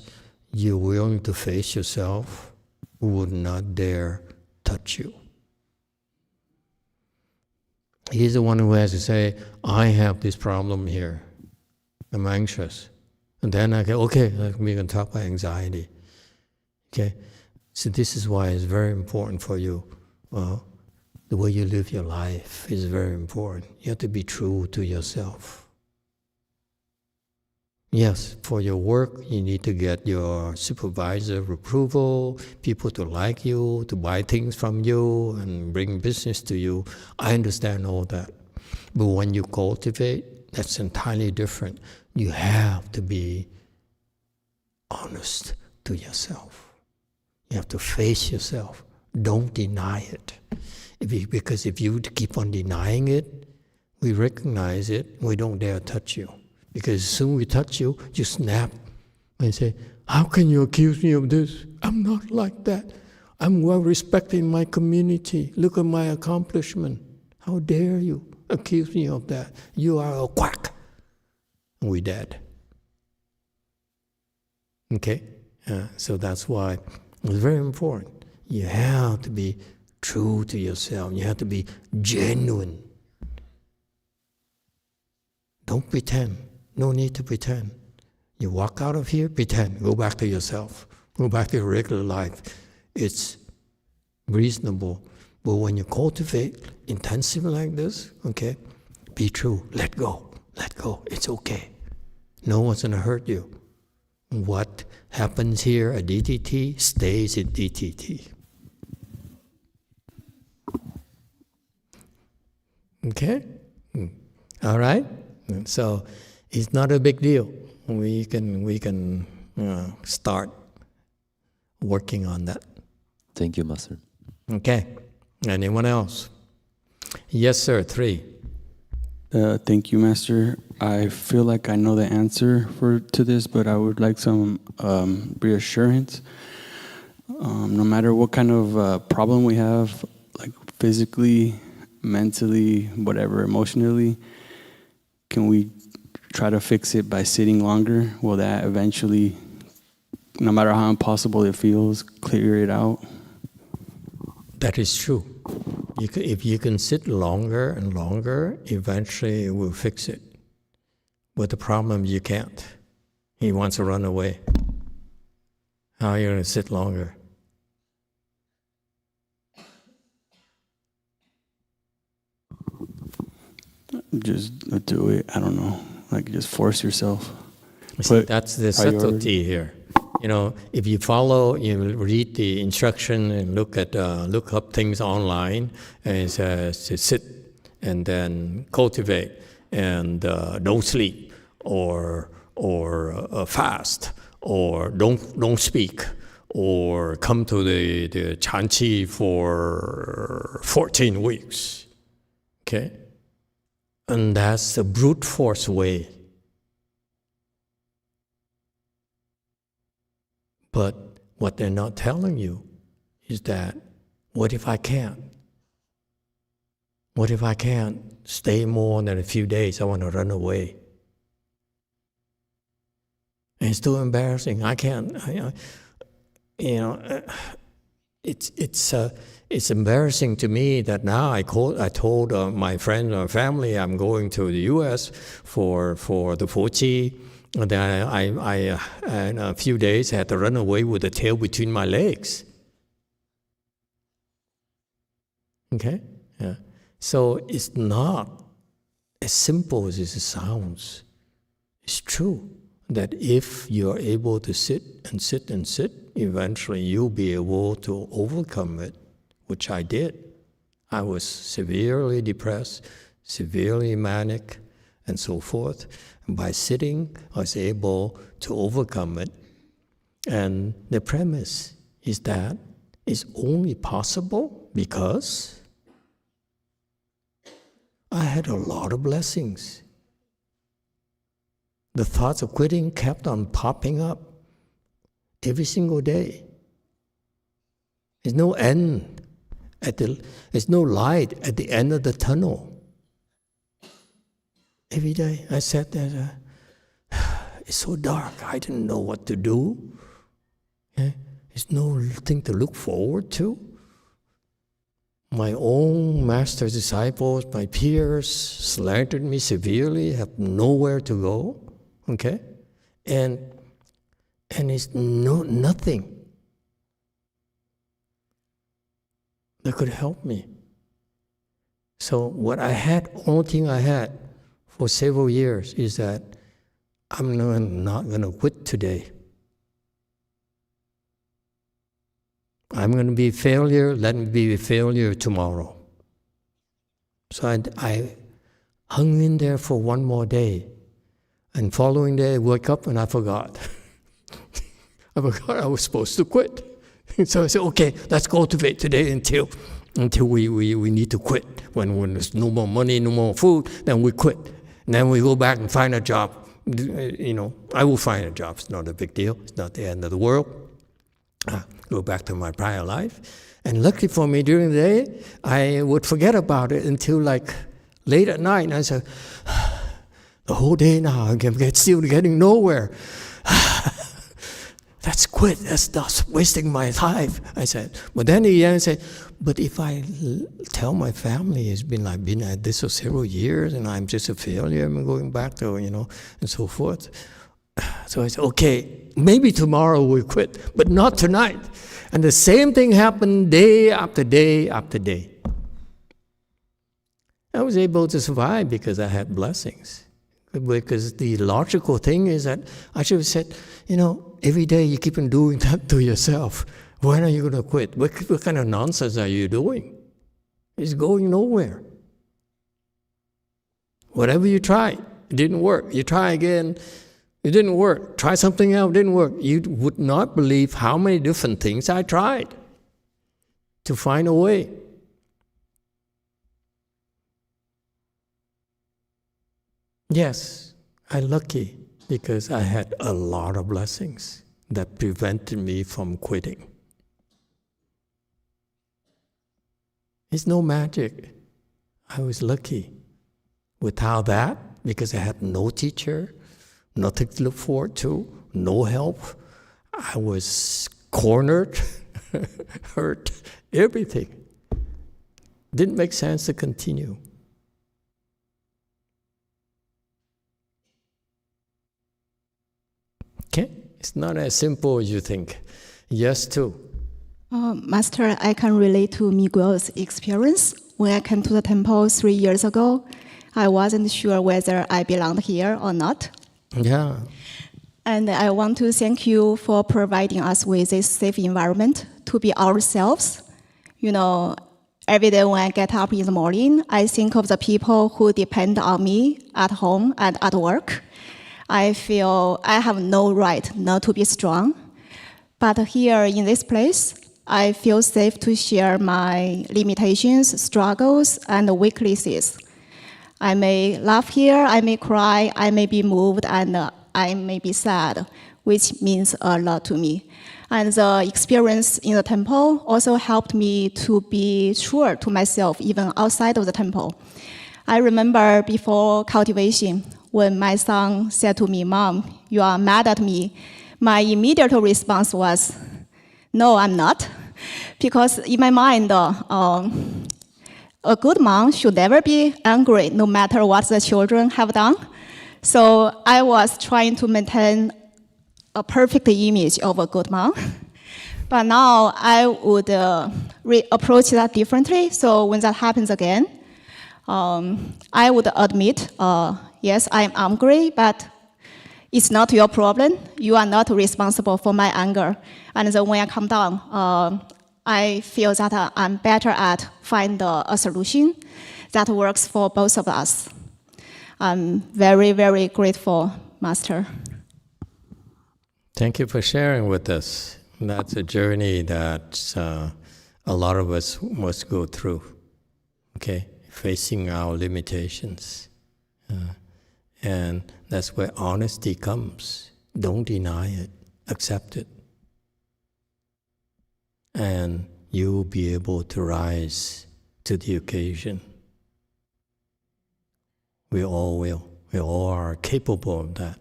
you're willing to face yourself, would not dare touch you. He's the one who has to say, I have this problem here. I'm anxious. And then I go, okay, we can talk about anxiety. Okay? So this is why it's very important for you. The way you live your life is very important. You have to be true to yourself. Yes, for your work, you need to get your supervisor approval, people to like you, to buy things from you, and bring business to you. I understand all that. But when you cultivate, that's entirely different. You have to be honest to yourself. You have to face yourself. Don't deny it. Because if you keep on denying it, we recognize it, we don't dare touch you. Because as soon as we touch you, you snap and say, how can you accuse me of this? I'm not like that. I'm well respected in my community. Look at my accomplishment. How dare you accuse me of that? You are a quack. And we're dead. Okay? So that's why it's very important. You have to be true to yourself. You have to be genuine. Don't pretend. No need to pretend. You walk out of here, pretend. Go back to yourself. Go back to your regular life. It's reasonable. But when you cultivate intensively like this, okay, be true. Let go. Let go. It's okay. No one's going to hurt you. What happens here at DTT stays at DTT. Okay? All right? So it's not a big deal. We can start working on that. Thank you, Master. Okay. Anyone else? Yes, sir. 3. Thank you, Master. I feel like I know the answer to this, but I would like some reassurance. No matter what kind of problem we have, like physically, mentally, whatever, emotionally, can we try to fix it by sitting longer? Will that eventually, no matter how impossible it feels, clear it out? That is true. If you can sit longer and longer, eventually it will fix it. But the problem, you can't. He wants to run away. How are you going to sit longer? Just do it. I don't know. Like just force yourself. See, that's the subtlety here. You know, if you follow, you read the instruction and look up things online, and it says to sit and then cultivate and don't sleep or fast or don't speak or come to the Chanqi for 14 weeks. Okay? And that's the brute force way. But what they're not telling you is that, what if I can't? What if I can't stay more than a few days? I want to run away. And it's too embarrassing. I can't, it's embarrassing to me that now I told my friends or family I'm going to the U.S. for the Fuji. And then I in a few days had to run away with the tail between my legs. Okay? Yeah. So it's not as simple as it sounds. It's true that if you're able to sit and sit and sit, eventually you'll be able to overcome it, which I did. I was severely depressed, severely manic, and so forth. And by sitting, I was able to overcome it. And the premise is that it's only possible because I had a lot of blessings. The thoughts of quitting kept on popping up every single day. There's no end. There's no light at the end of the tunnel. Every day I sat there, it's so dark. I didn't know what to do. Okay? There's no thing to look forward to. My own master's disciples, my peers, slandered me severely, have nowhere to go. Okay? And it's nothing that could help me. So what I had, only thing I had for several years is that I'm not going to quit today. I'm going to be a failure, let me be a failure tomorrow. So I hung in there for one more day. And following day, I woke up and I forgot. I forgot I was supposed to quit. So I said, okay, let's cultivate today until we need to quit. When there's no more money, no more food, then we quit. And then we go back and find a job. I will find a job. It's not a big deal. It's not the end of the world. Go back to my prior life. And luckily for me, during the day, I would forget about it until like late at night. And I said, the whole day now, I'm still getting nowhere. That's quit. That's not wasting my time. I said. But then the end said, but if I tell my family I've been at this for several years and I'm just a failure, I'm going back to, and so forth. So I said, okay, maybe tomorrow we'll quit, but not tonight. And the same thing happened day after day after day. I was able to survive because I had blessings. Because the logical thing is that I should have said, every day you keep on doing that to yourself. When are you going to quit? What kind of nonsense are you doing? It's going nowhere. Whatever you tried, it didn't work. You try again, it didn't work. Try something else, it didn't work. You would not believe how many different things I tried to find a way. Yes, I'm lucky because I had a lot of blessings that prevented me from quitting. It's no magic. I was lucky. Without that, because I had no teacher, nothing to look forward to, no help, I was cornered, hurt, everything. Didn't make sense to continue. Okay? It's not as simple as you think. Yes, too. Master, I can relate to Miguel's experience. When I came to the temple 3 years ago, I wasn't sure whether I belonged here or not. Yeah. And I want to thank you for providing us with this safe environment to be ourselves. Every day when I get up in the morning, I think of the people who depend on me at home and at work. I feel I have no right not to be strong. But here in this place, I feel safe to share my limitations, struggles, and weaknesses. I may laugh here, I may cry, I may be moved, and I may be sad, which means a lot to me. And the experience in the temple also helped me to be true to myself, even outside of the temple. I remember before cultivation, when my son said to me, "Mom, you are mad at me," my immediate response was, "No, I'm not." Because in my mind, a good mom should never be angry no matter what the children have done. So I was trying to maintain a perfect image of a good mom. But now I would approach that differently. So when that happens again, I would admit, yes, I'm angry, but it's not your problem. You are not responsible for my anger. And then when I calm down, I feel that I'm better at find a solution that works for both of us. I'm very, very grateful, Master. Thank you for sharing with us. That's a journey that a lot of us must go through, okay? Facing our limitations. And that's where honesty comes. Don't deny it, accept it. And you will be able to rise to the occasion. We all will. We all are capable of that.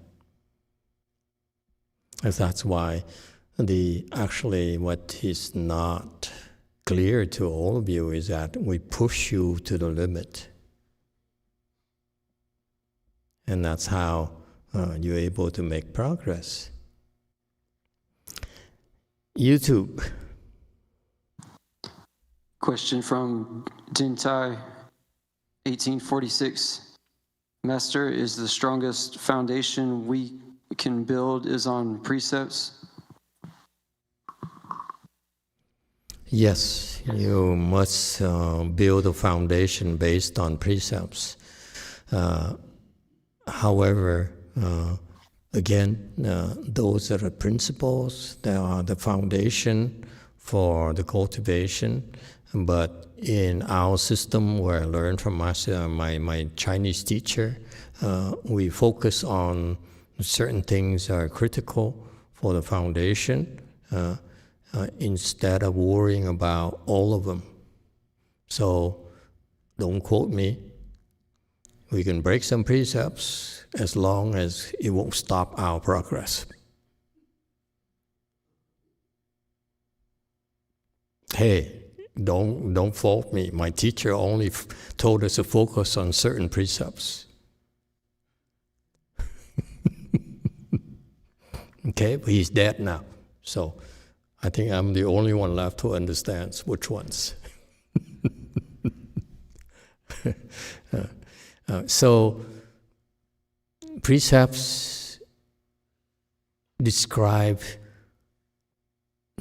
And that's why actually what is not clear to all of you is that we push you to the limit. And that's how you're able to make progress. YouTube. Question from Dintai, 1846. Master, is the strongest foundation we can build is on precepts? Yes, you must build a foundation based on precepts. However, again, those are the principles, they are the foundation for the cultivation. But in our system, where I learned from my Chinese teacher, we focus on certain things that are critical for the foundation instead of worrying about all of them. So don't quote me. We can break some precepts as long as it won't stop our progress. Hey, don't fault me. My teacher only told us to focus on certain precepts. Okay, but he's dead now. So I think I'm the only one left who understands which ones. So precepts describe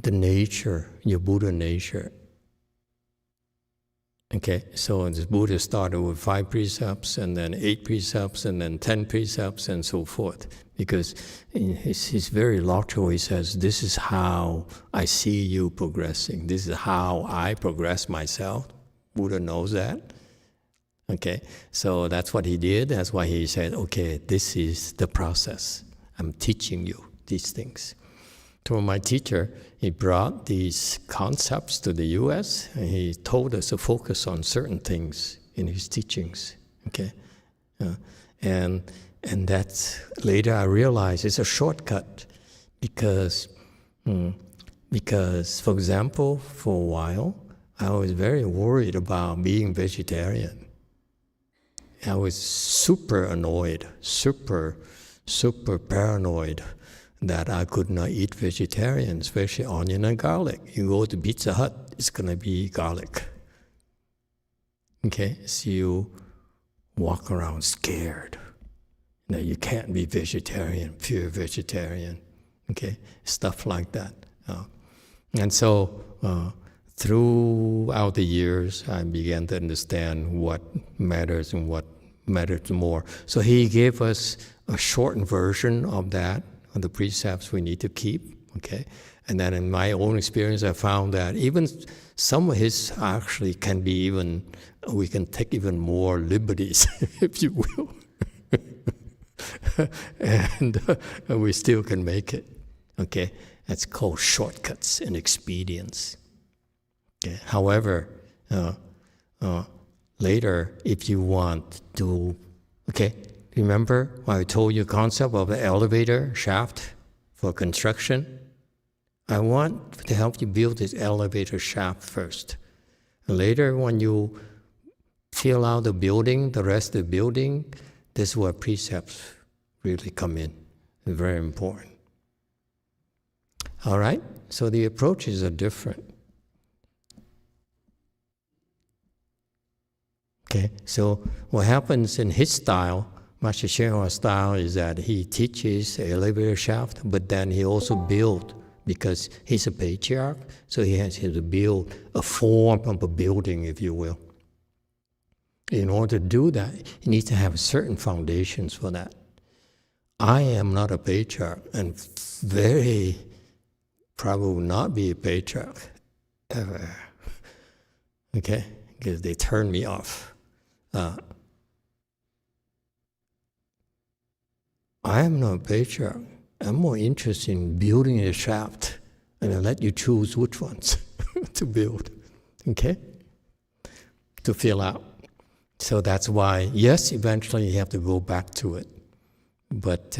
the nature, your Buddha nature. Okay, so the Buddha started with 5 precepts, and then 8 precepts, and then 10 precepts, and so forth. Because he's very logical. He says, this is how I see you progressing. This is how I progress myself. Buddha knows that. Okay, so that's what he did. That's why he said, okay, this is the process. I'm teaching you these things. So my teacher, he brought these concepts to the U.S. and he told us to focus on certain things in his teachings. Okay, and that's later I realized it's a shortcut because for example, for a while I was very worried about being vegetarian. I was super annoyed, super paranoid that I could not eat vegetarian, especially onion and garlic. You go to Pizza Hut, it's going to be garlic. Okay, so you walk around scared. No, you can't be vegetarian, pure vegetarian. Okay, stuff like that. And so throughout the years, I began to understand what matters and what matters more. So he gave us a shortened version of that, of the precepts we need to keep. Okay, and then in my own experience, I found that even some of his actually can be even, we can take even more liberties, if you will. and we still can make it. Okay, that's called shortcuts and expedience. Okay. However, later, if you want to, okay, remember when I told you the concept of the elevator shaft for construction? I want to help you build this elevator shaft first. Later, when you fill out the building, the rest of the building, this is where precepts really come in. It's very important. All right? So the approaches are different. Okay, so what happens in his style, Master YongHua's style, is that he teaches the elevator shaft, but then he also builds, because he's a patriarch, so he has to build a form of a building, if you will. In order to do that, he needs to have certain foundations for that. I am not a patriarch, and very probably will not be a patriarch ever. Okay, because they turn me off. I am not a patriarch. I'm more interested in building a shaft, and I let you choose which ones to build, okay? To fill out. So that's why, yes, eventually you have to go back to it. But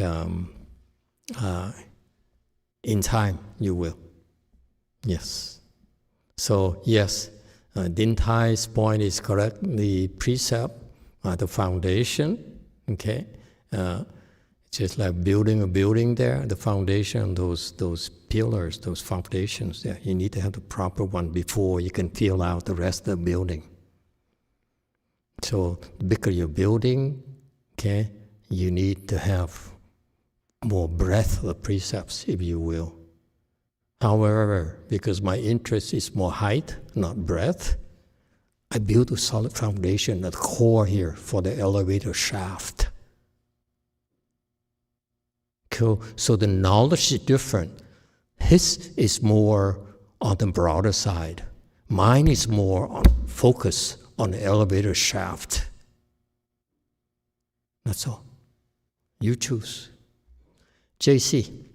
In time, you will. Yes. So, yes, Din Tai's point is correct. The precept are the foundation, okay? Just like building a building there, the foundation, those pillars, those foundations there, you need to have the proper one before you can fill out the rest of the building. So the bigger your building, okay, you need to have more breadth of precepts, if you will. However, because my interest is more height, not breadth, I build a solid foundation at the core here for the elevator shaft. Cool. So the knowledge is different. His is more on the broader side. Mine is more on focus on the elevator shaft. That's all. You choose. JC.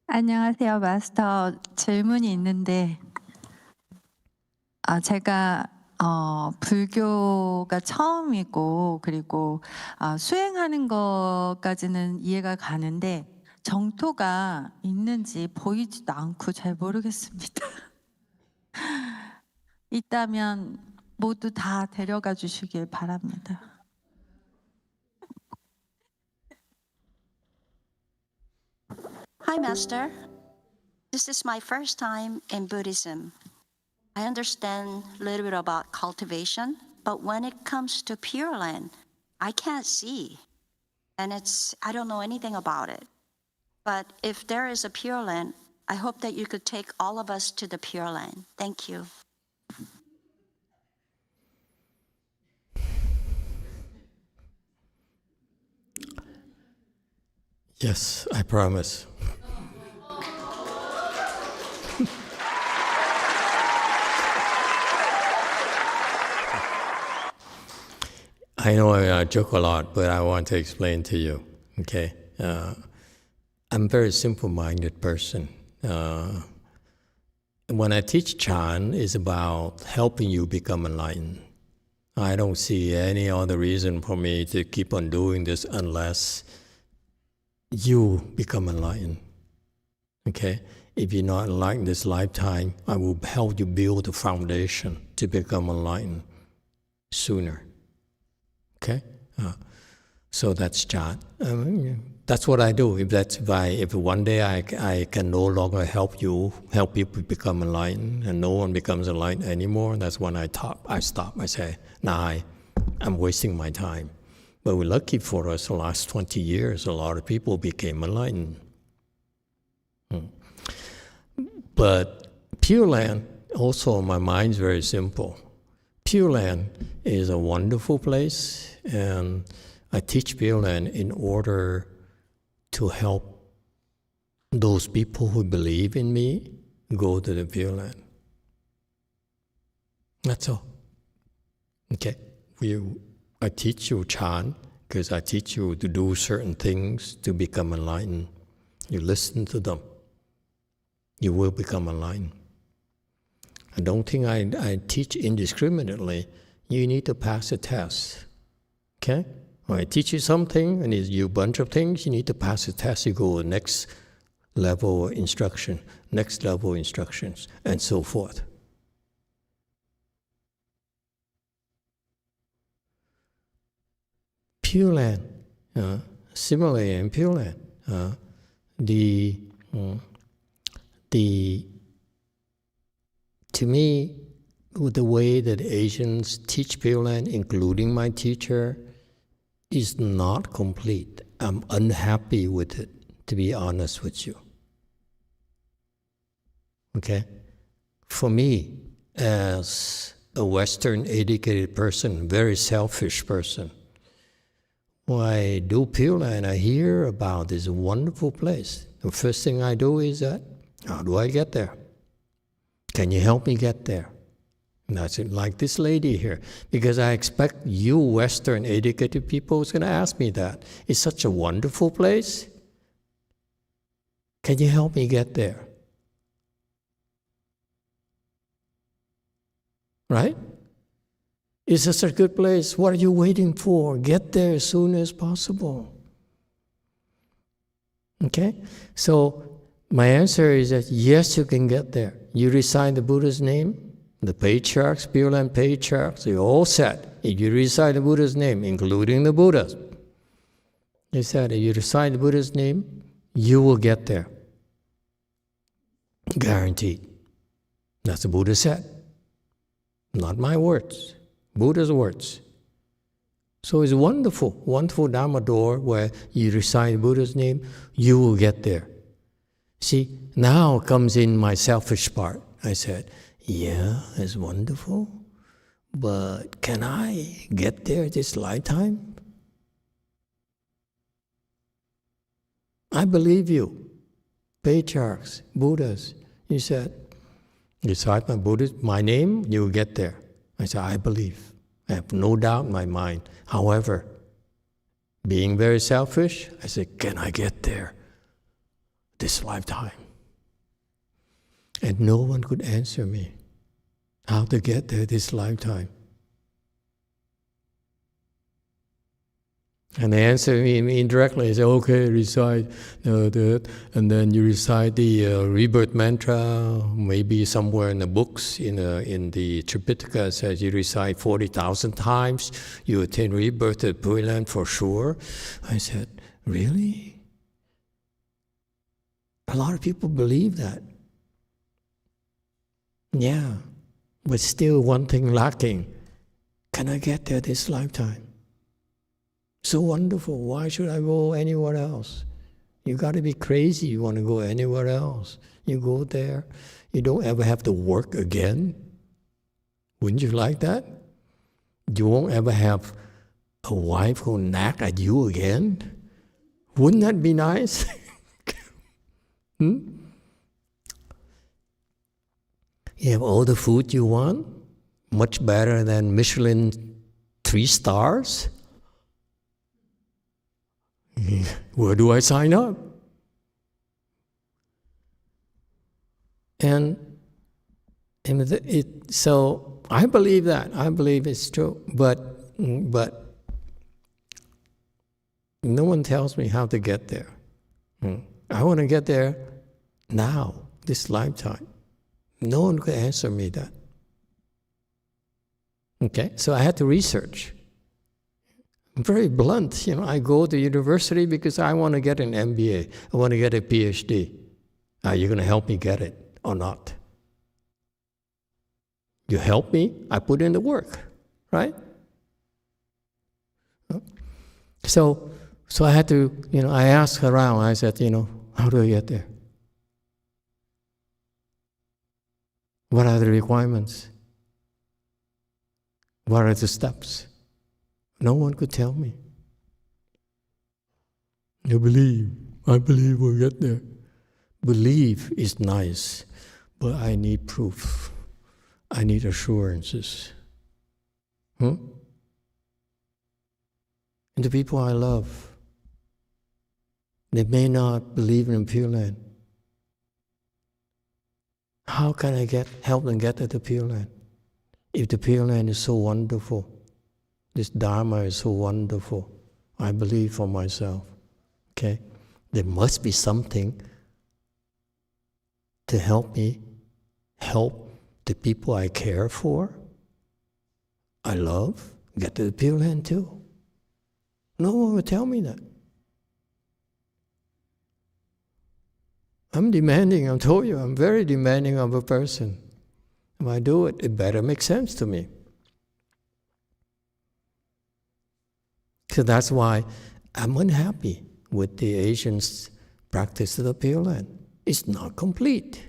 안녕하세요, 마스터. 질문이 있는데, 제가 불교가 처음이고, 그리고 수행하는 것까지는 이해가 가는데, 정토가 있는지 보이지도 않고 잘 모르겠습니다. 있다면 모두 다 데려가 주시길 바랍니다. Hi, Master. This is my first time in Buddhism. I understand a little bit about cultivation, but when it comes to Pure Land, I can't see. And I don't know anything about it. But if there is a Pure Land, I hope that you could take all of us to the Pure Land. Thank you. Yes, I promise. I know I joke a lot, but I want to explain to you, okay? I'm a very simple-minded person. When I teach Chan, it's about helping you become enlightened. I don't see any other reason for me to keep on doing this unless you become enlightened, okay? If you're not enlightened this lifetime, I will help you build the foundation to become enlightened sooner. Okay, so that's Chan. That's what I do. If one day I can no longer help people become enlightened, and no one becomes enlightened anymore, that's when I stop. I say, nah, I'm wasting my time. But we're lucky for us. The last 20 years, a lot of people became enlightened. But Pure Land, also my mind's very simple. Pure Land is a wonderful place, and I teach Pure Land in order to help those people who believe in me go to the Pure Land. That's all. Okay? I teach you Chan because I teach you to do certain things to become enlightened. You listen to them. You will become enlightened. I don't think I teach indiscriminately. You need to pass a test, okay? When I teach you something and you a bunch of things, you need to pass a test. You go to the next level of instruction, next level of instructions, and so forth. Pure Land, similarly in Pure Land, to me, the way that Asians teach Pure Land, including my teacher, is not complete. I'm unhappy with it, to be honest with you. Okay? For me, as a Western educated person, very selfish person, when I do Pure Land, I hear about this wonderful place. The first thing I do is that, how do I get there? Can you help me get there? And that's it, like this lady here. Because I expect you Western educated people is going to ask me that. It's such a wonderful place. Can you help me get there? Right? It's such a good place. What are you waiting for? Get there as soon as possible. Okay? So my answer is that yes, you can get there. You recite the Buddha's name, the patriarchs, Pure Land patriarchs, they're all said. If you recite the Buddha's name, including the Buddha, they said if you recite the Buddha's name, you will get there. Guaranteed. That's what Buddha said. Not my words. Buddha's words. So it's wonderful, wonderful Dharma door where you recite Buddha's name, you will get there. See, now comes in my selfish part. I said, yeah, it's wonderful, but can I get there this lifetime? I believe you, patriarchs, Buddhas. You said, recite my name, you will get there. I said, I believe. I have no doubt in my mind. However, being very selfish, I said, can I get there this lifetime? And no one could answer me how to get there this lifetime. And they answered me indirectly. They said, okay, recite that, and then you recite the rebirth mantra, maybe somewhere in the books, in the Tripitaka, it says you recite 40,000 times, you attain rebirth at Pure Land for sure. I said, really? A lot of people believe that. Yeah, but still one thing lacking. Can I get there this lifetime? So wonderful. Why should I go anywhere else? You got to be crazy. You want to go anywhere else. You go there. You don't ever have to work again. Wouldn't you like that? You won't ever have a wife who nag at you again. Wouldn't that be nice? You have all the food you want, much better than Michelin 3 stars. Where do I sign up? So I believe that. I believe it's true. But no one tells me how to get there. I want to get there now, this lifetime. No one could answer me that. Okay, so I had to research. I'm very blunt, I go to university because I want to get an MBA. I want to get a PhD. Are you going to help me get it or not? You help me, I put in the work, right? So I had to, I asked around, I said, how do I get there? What are the requirements? What are the steps? No one could tell me. I believe we'll get there. Believe is nice, but I need proof. I need assurances. And the people I love, they may not believe in Pure Land. How can I help them get to the Pure Land? If the Pure Land is so wonderful, this Dharma is so wonderful, I believe for myself. Okay? There must be something to help me help the people I care for, I love, get to the Pure Land too. No one will tell me that. I'm demanding, I told you, I'm very demanding of a person. If I do it, it better make sense to me. So that's why I'm unhappy with the Asians' practice of the Pure Land. It's not complete.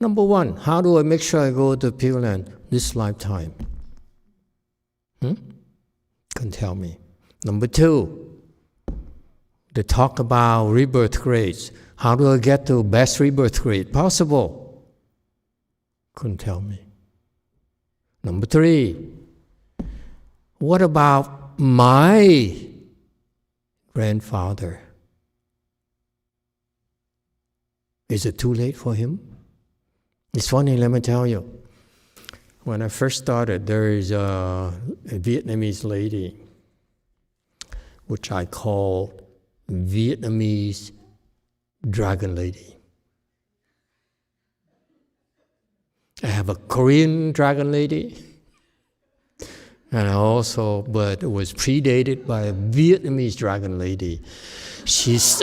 Number one, how do I make sure I go to Pure Land this lifetime? Can tell me. Number two, they talk about rebirth grades. How do I get to best rebirth grade possible? Couldn't tell me. Number three, what about my grandfather? Is it too late for him? It's funny, let me tell you. when I first started, there is a Vietnamese lady, which I call Vietnamese Dragon Lady. I have a Korean Dragon Lady, and I also, but it was predated by a Vietnamese Dragon Lady. She's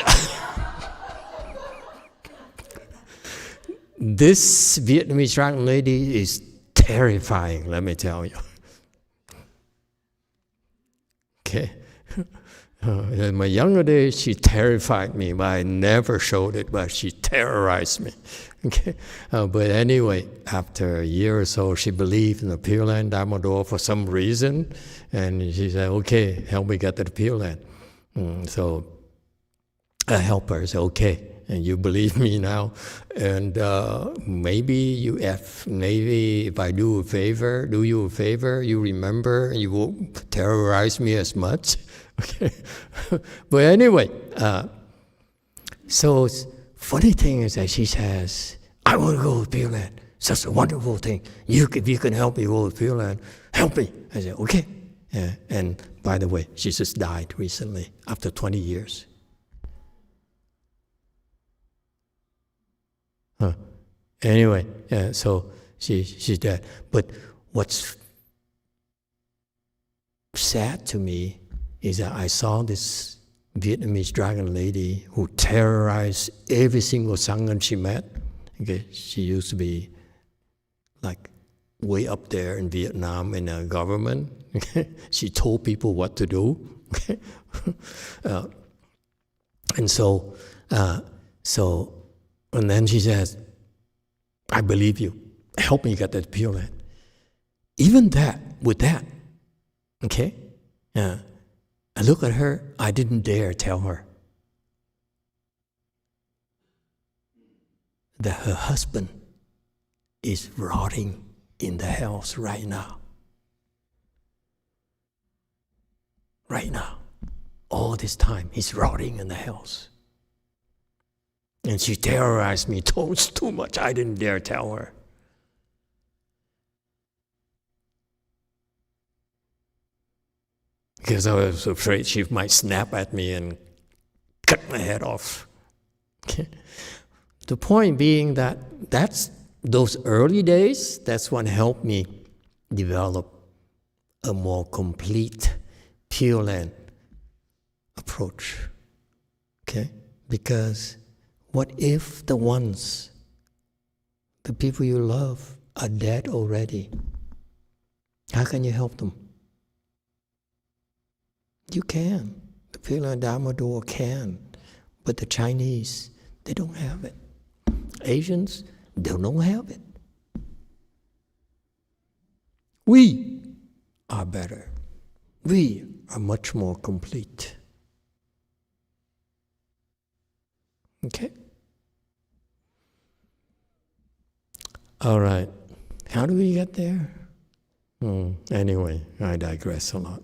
this Vietnamese Dragon Lady is terrifying, let me tell you. Okay. In my younger days, she terrified me, but I never showed it, but she terrorized me. Okay. But anyway, after a year or so, she believed in the Pure Land Dharma door for some reason, and she said, okay, help me get to the Pure Land. So I help her, say, okay, and you believe me now, and maybe if I do you a favor, you remember, and you won't terrorize me as much. Okay, but anyway, so funny thing is that she says, I want to go to Pure Land. Such a wonderful thing. If you can help me go to Pure Land, help me. I said, okay. And by the way, she just died recently after 20 years. Anyway, so she's dead. But what's sad to me is that I saw this Vietnamese Dragon Lady who terrorized every single Sangha she met. Okay, she used to be like way up there in Vietnam in the government. Okay? She told people what to do. Okay? And then she says, I believe you. Help me get that Pure Land. Even with that, okay? I look at her, I didn't dare tell her that her husband is rotting in the house right now. Right now. All this time, he's rotting in the house. And she terrorized me too much, I didn't dare tell her. Because I was afraid she might snap at me and cut my head off. Okay. The point being that's those early days, that's what helped me develop a more complete Pure Land approach. Okay? Because what if the people you love are dead already? How can you help them? You can. The Pure Land Dharma door can. But the Chinese, they don't have it. Asians, they don't have it. We are better. We are much more complete. Okay? All right. How do we get there? Anyway, I digress a lot.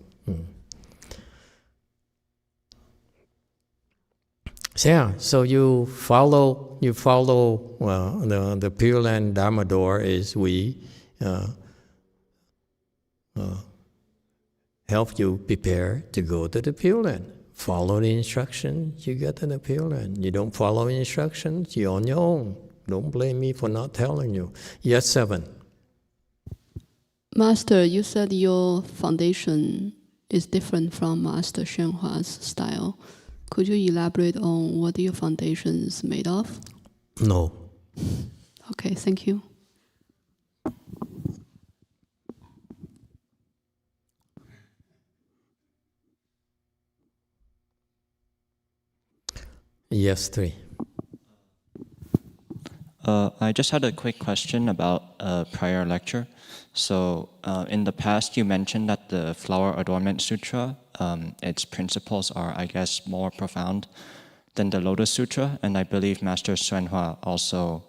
So yeah, so you follow. Well, the Pure Land Dharma door is we help you prepare to go to the Pure Land. Follow the instructions, you get to the Pure Land. You don't follow instructions, you're on your own. Don't blame me for not telling you. Yes, 7. Master, you said your foundation is different from Master YongHua's style. Could you elaborate on what your foundation is made of? No. Okay, thank you. Yes, 3. I just had a quick question about a prior lecture. So in the past, you mentioned that the Flower Adornment Sutra, its principles are, I guess, more profound than the Lotus Sutra, and I believe Master YongHua also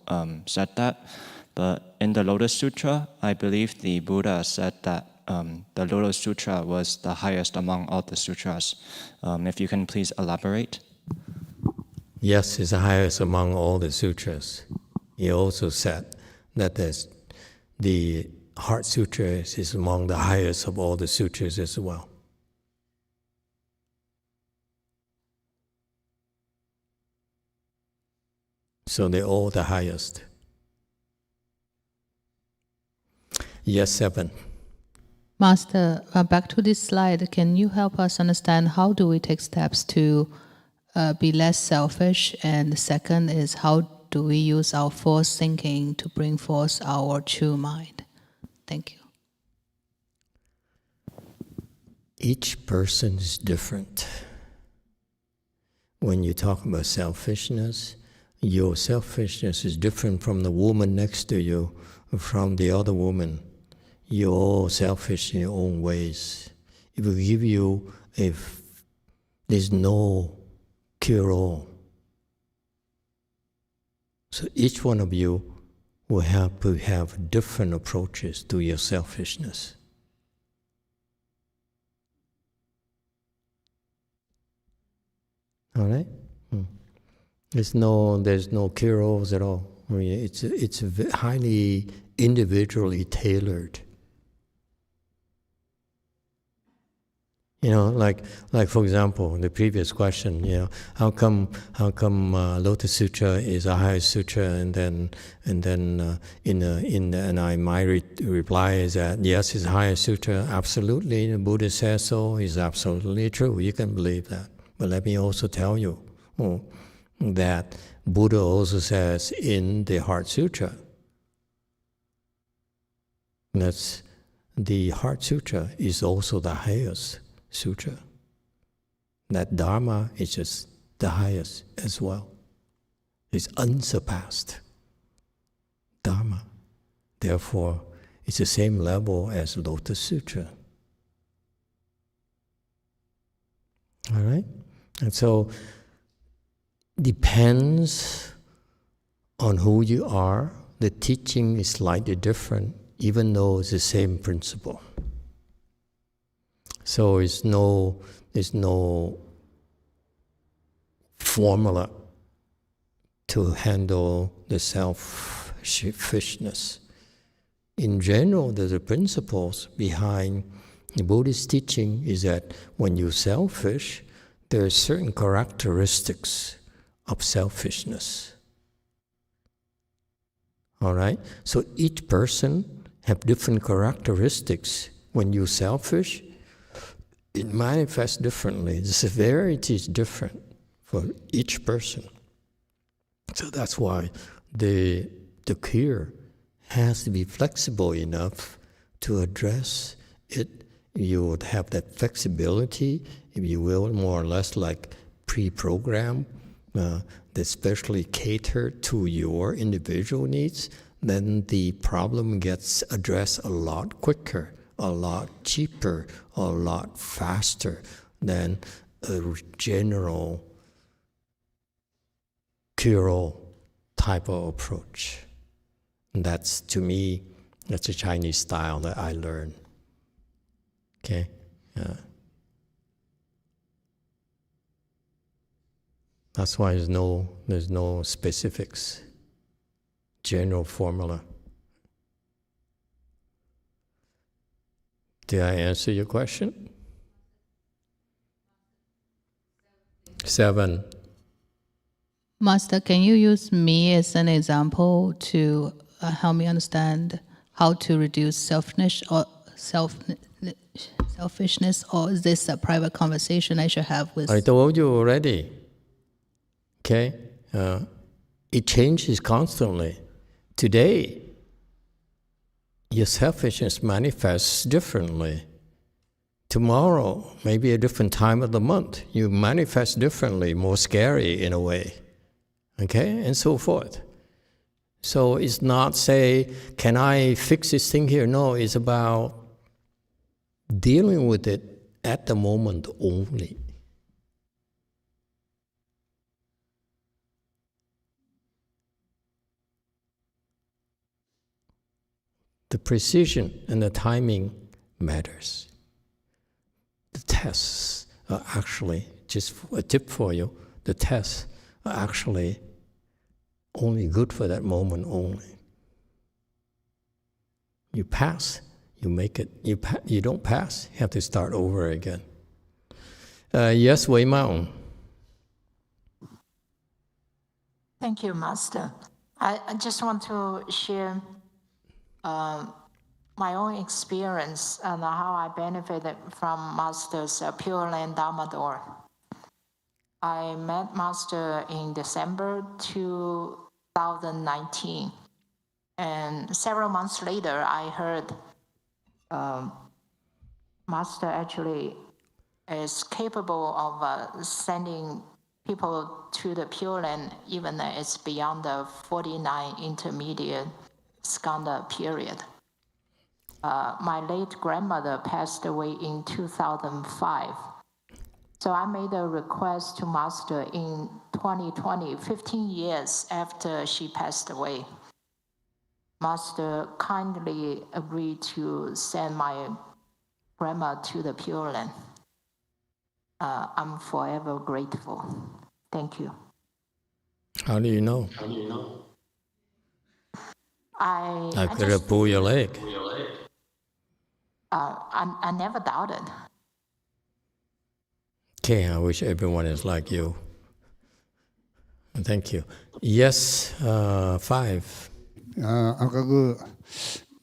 said that. But in the Lotus Sutra, I believe the Buddha said that the Lotus Sutra was the highest among all the sutras. If you can please elaborate. Yes, it's the highest among all the sutras. He also said that the Heart Sutra is among the highest of all the sutras as well. So they're all the highest. Yes, 7. Master, back to this slide, can you help us understand how do we take steps to be less selfish? And the second is, how do we use our force thinking to bring forth our true mind? Thank you. Each person is different. When you talk about selfishness, your selfishness is different from the woman next to you, from the other woman. You're all selfish in your own ways. It will give you, if there's no cure-all. So each one of you will have to have different approaches to your selfishness. All right? There's no cure-alls at all. I mean, it's highly individually tailored. You know, like for example, the previous question, you know, how come Lotus Sutra is a higher sutra, and my reply is that yes, it's a higher sutra. Absolutely, the Buddha says so. It's absolutely true. You can believe that. But let me also tell you that Buddha also says in the Heart Sutra. That's the Heart Sutra is also the highest sutra. That Dharma is just the highest as well. It's unsurpassed Dharma. Therefore, it's the same level as Lotus Sutra. All right? And so, depends on who you are. The teaching is slightly different, even though it's the same principle. So there's no formula to handle the selfishness. In general, the principles behind the Buddhist teaching is that when you're selfish, there are certain characteristics of selfishness. All right? So each person have different characteristics. When you're selfish, it manifests differently. The severity is different for each person. So that's why the cure has to be flexible enough to address it. You would have that flexibility, if you will, more or less like pre-programmed, that specially catered to your individual needs. Then the problem gets addressed a lot quicker, a lot cheaper, a lot faster than a general cure-all type of approach. And that's, to me, that's a Chinese style that I learned. Okay? That's why there's no specifics, general formula. Did I answer your question? 7. Master, can you use me as an example to help me understand how to reduce selfishness, or is this a private conversation I should have with? I told you already. Okay? It changes constantly. Today, your selfishness manifests differently. Tomorrow, maybe a different time of the month, you manifest differently, more scary in a way. Okay? And so forth. So it's not say, can I fix this thing here? No, it's about dealing with it at the moment only. The precision and the timing matters. The tests are actually, just a tip for you, the tests are actually only good for that moment only. You pass, you make it. You don't pass, you have to start over again. Yes, Wei Mao. Thank you, Master. I just want to share my own experience and how I benefited from Master's Pure Land Dharma Door. I met Master in December 2019, and several months later, I heard Master actually is capable of sending people to the Pure Land, even though it's beyond the 49 intermediate skanda period. My late grandmother passed away in 2005. So I made a request to Master in 2020, 15 years after she passed away. Master kindly agreed to send my grandma to the Pure Land. I'm forever grateful. Thank you. How do you know? I could have pulled your leg. I never doubted. Okay, I wish everyone is like you. Thank you. Yes, 5. 아까 그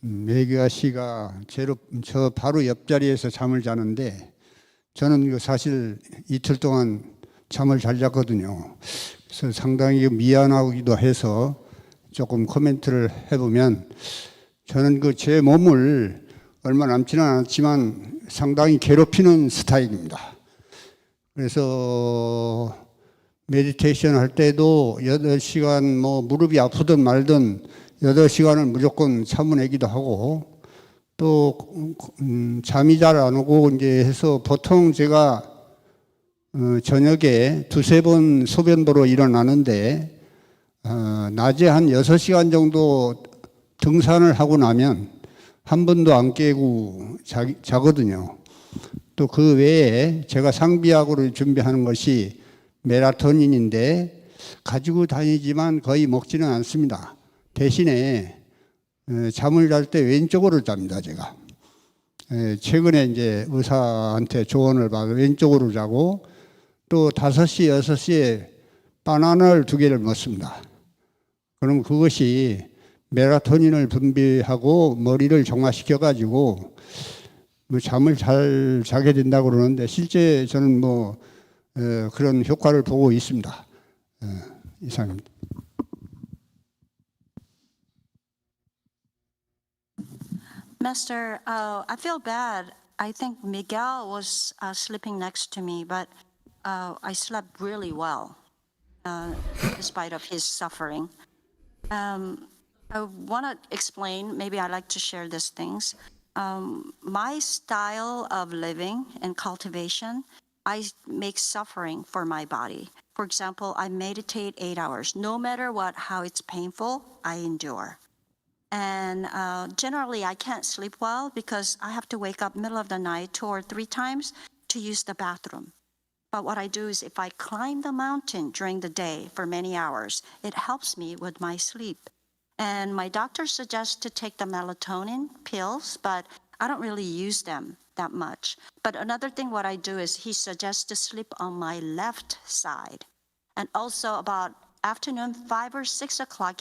매기아 씨가 저 바로 옆자리에서 잠을 자는데 저는 그 사실 이틀 동안 잠을 잘 잤거든요. 그래서 상당히 미안하기도 해서 조금 코멘트를 해보면 저는 그 제 몸을 얼마 남지는 않았지만 상당히 괴롭히는 스타일입니다. 그래서 메디테이션 할 때도 8시간 뭐 무릎이 아프든 말든 8시간을 무조건 참아내기도 하고 또 잠이 잘 안 오고 이제 해서 보통 제가 저녁에 2-3번 소변 보러 일어나는데 낮에 한 6시간 정도 등산을 하고 나면 한 번도 안 깨고 자거든요. 또 그 외에 제가 상비약으로 준비하는 것이 멜라토닌인데 가지고 다니지만 거의 먹지는 않습니다. 대신에 잠을 잘 때 왼쪽으로 잡니다, 제가. 최근에 이제 의사한테 조언을 받아 왼쪽으로 자고 또 5시, 6시에 바나나를 2개를 먹습니다. 그럼 그것이 멜라토닌을 분비하고 머리를 정화시켜가지고 뭐 잠을 잘 자게 된다고 그러는데 실제 저는 뭐 그런 효과를 보고 있습니다. 이상입니다. Master, I feel bad. I think Miguel was sleeping next to me, but I slept really well, despite of his suffering. I want to explain, maybe I like to share these things. My style of living and cultivation, I make suffering for my body. For example, I meditate 8 hours. No matter what, how it's painful, I endure. And generally, I can't sleep well because I have to wake up middle of the night 2 or 3 times to use the bathroom. But what I do is if I climb the mountain during the day for many hours, it helps me with my sleep. And my doctor suggests to take the melatonin pills, but I don't really use them that much. But another thing what I do is he suggests to sleep on my left side. And also about afternoon, 5 or 6 o'clock,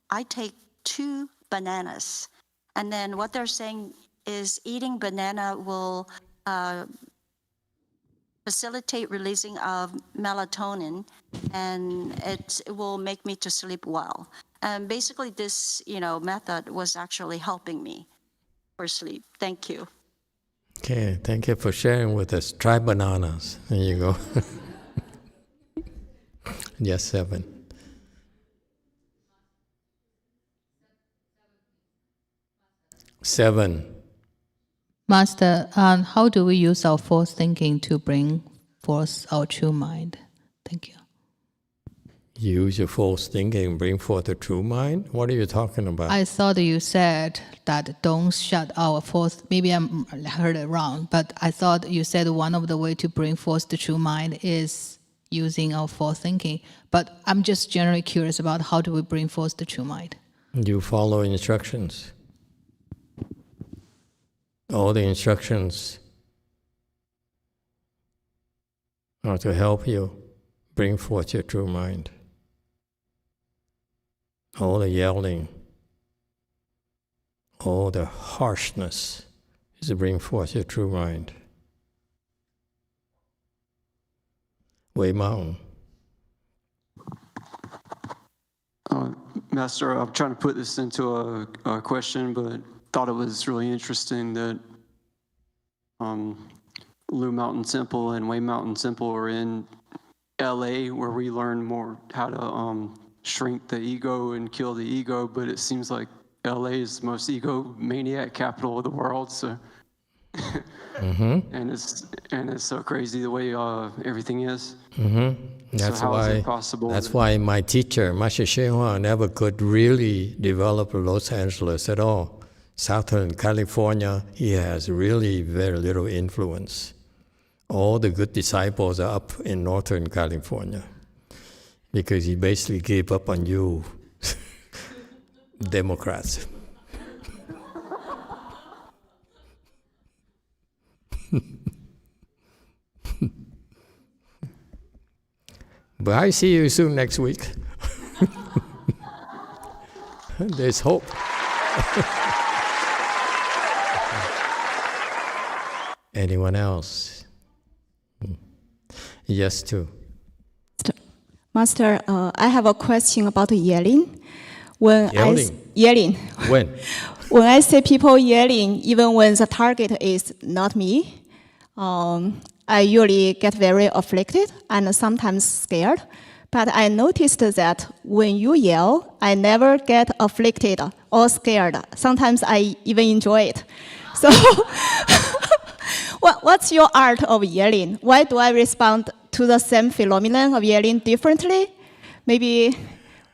I take 2 bananas. And then what they're saying is eating banana will facilitate releasing of melatonin, and it will make me to sleep well. And basically this, method was actually helping me for sleep. Thank you. Okay, thank you for sharing with us. Try bananas. There you go. Yes, 7. Master, how do we use our force thinking to bring forth our true mind? Thank you. Use your false thinking, bring forth the true mind? What are you talking about? I thought you said that don't shut our force. Maybe I heard it wrong, but I thought you said one of the way to bring forth the true mind is using our force thinking. But I'm just generally curious about how do we bring forth the true mind? You follow instructions. All the instructions are to help you bring forth your true mind. All the yelling, all the harshness is to bring forth your true mind. Wei Mao. Master, I'm trying to put this into a question, but thought it was really interesting that Lu Mountain Temple and Wei Mountain Temple are in LA, where we learn more how to shrink the ego and kill the ego, but it seems like LA is the most egomaniac capital of the world, so and it's so crazy the way everything is. That's so how why. is it possible? That's why my teacher, Master YongHua, never could really develop Los Angeles at all. Southern California, he has really very little influence. All the good disciples are up in Northern California because he basically gave up on you, Democrats. But I see you soon next week. There's hope. Anyone else? Yes, too. Master, I have a question about yelling. When Yelling? When? When I see people yelling, even when the target is not me, I usually get very afflicted and sometimes scared. But I noticed that when you yell, I never get afflicted or scared. Sometimes I even enjoy it. So what's your art of yelling? Why do I respond to the same phenomenon of yelling differently? Maybe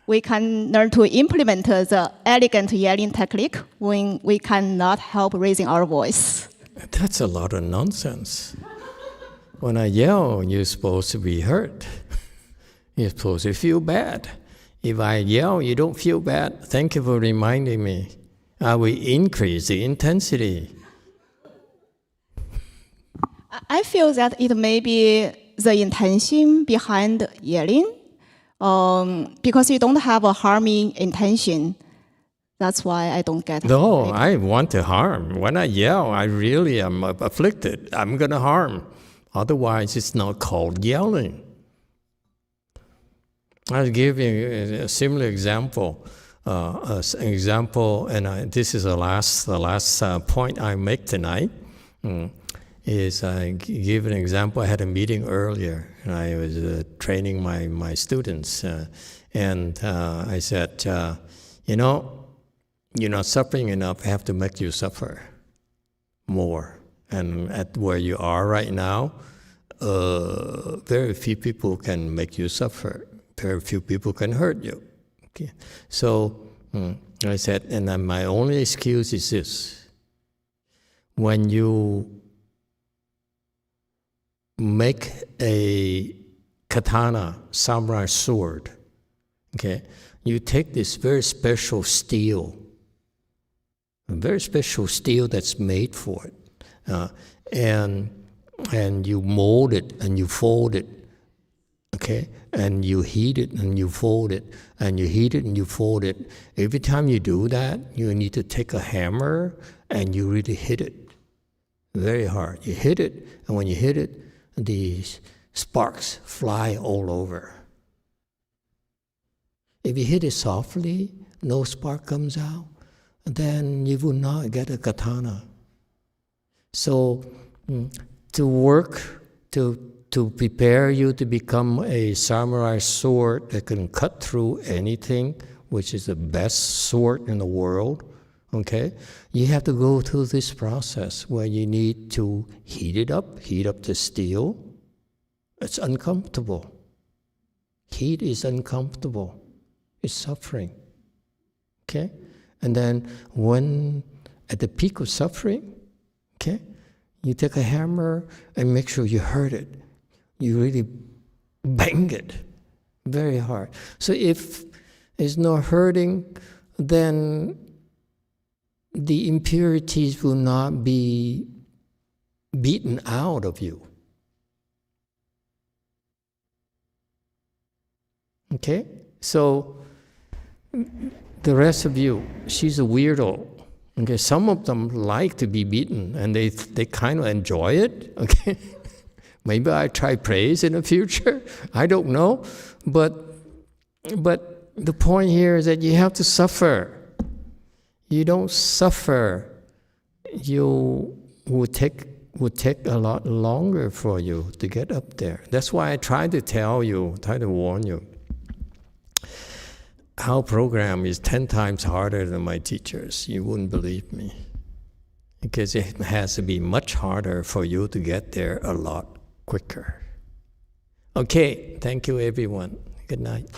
we can learn to implement the elegant yelling technique when we cannot help raising our voice. That's a lot of nonsense. When I yell, you're supposed to be hurt. You're supposed to feel bad. If I yell, you don't feel bad. Thank you for reminding me. I will increase the intensity. I feel that it may be the intention behind yelling, because you don't have a harming intention. That's why I don't get. No, I want to harm. When I yell, I really am afflicted. I'm going to harm. Otherwise, it's not called yelling. I'll give you a similar example. This is the last point I make tonight. Is I give an example. I had a meeting earlier, and I was training my students, and I said, you're not suffering enough. I have to make you suffer more. And at where you are right now, very few people can make you suffer. Very few people can hurt you. Okay. So I said, and then my only excuse is this: when you make a katana, samurai sword, okay, you take this very special steel, a very special steel that's made for it, and you mold it and you fold it, okay, and you heat it and you fold it, and you heat it and you fold it. Every time you do that, you need to take a hammer and you really hit it very hard. You hit it, and when you hit it, these sparks fly all over. If you hit it softly, no spark comes out, then you will not get a katana. So to work, to prepare you to become a samurai sword that can cut through anything, which is the best sword in the world, okay? You have to go through this process where you need to heat up the steel. It's uncomfortable. Heat is uncomfortable. It's suffering, okay? And then when at the peak of suffering, okay, you take a hammer and make sure you hurt it. You really bang it very hard. So if there's no hurting, then the impurities will not be beaten out of you. Okay? So, the rest of you, she's a weirdo. Okay, some of them like to be beaten and they kind of enjoy it. Okay? Maybe I try praise in the future. I don't know. But the point here is that you have to suffer. You don't suffer, you would take a lot longer for you to get up there. That's why I try to warn you. Our program is 10 times harder than my teachers. You wouldn't believe me. Because it has to be much harder for you to get there a lot quicker. Okay, thank you everyone. Good night.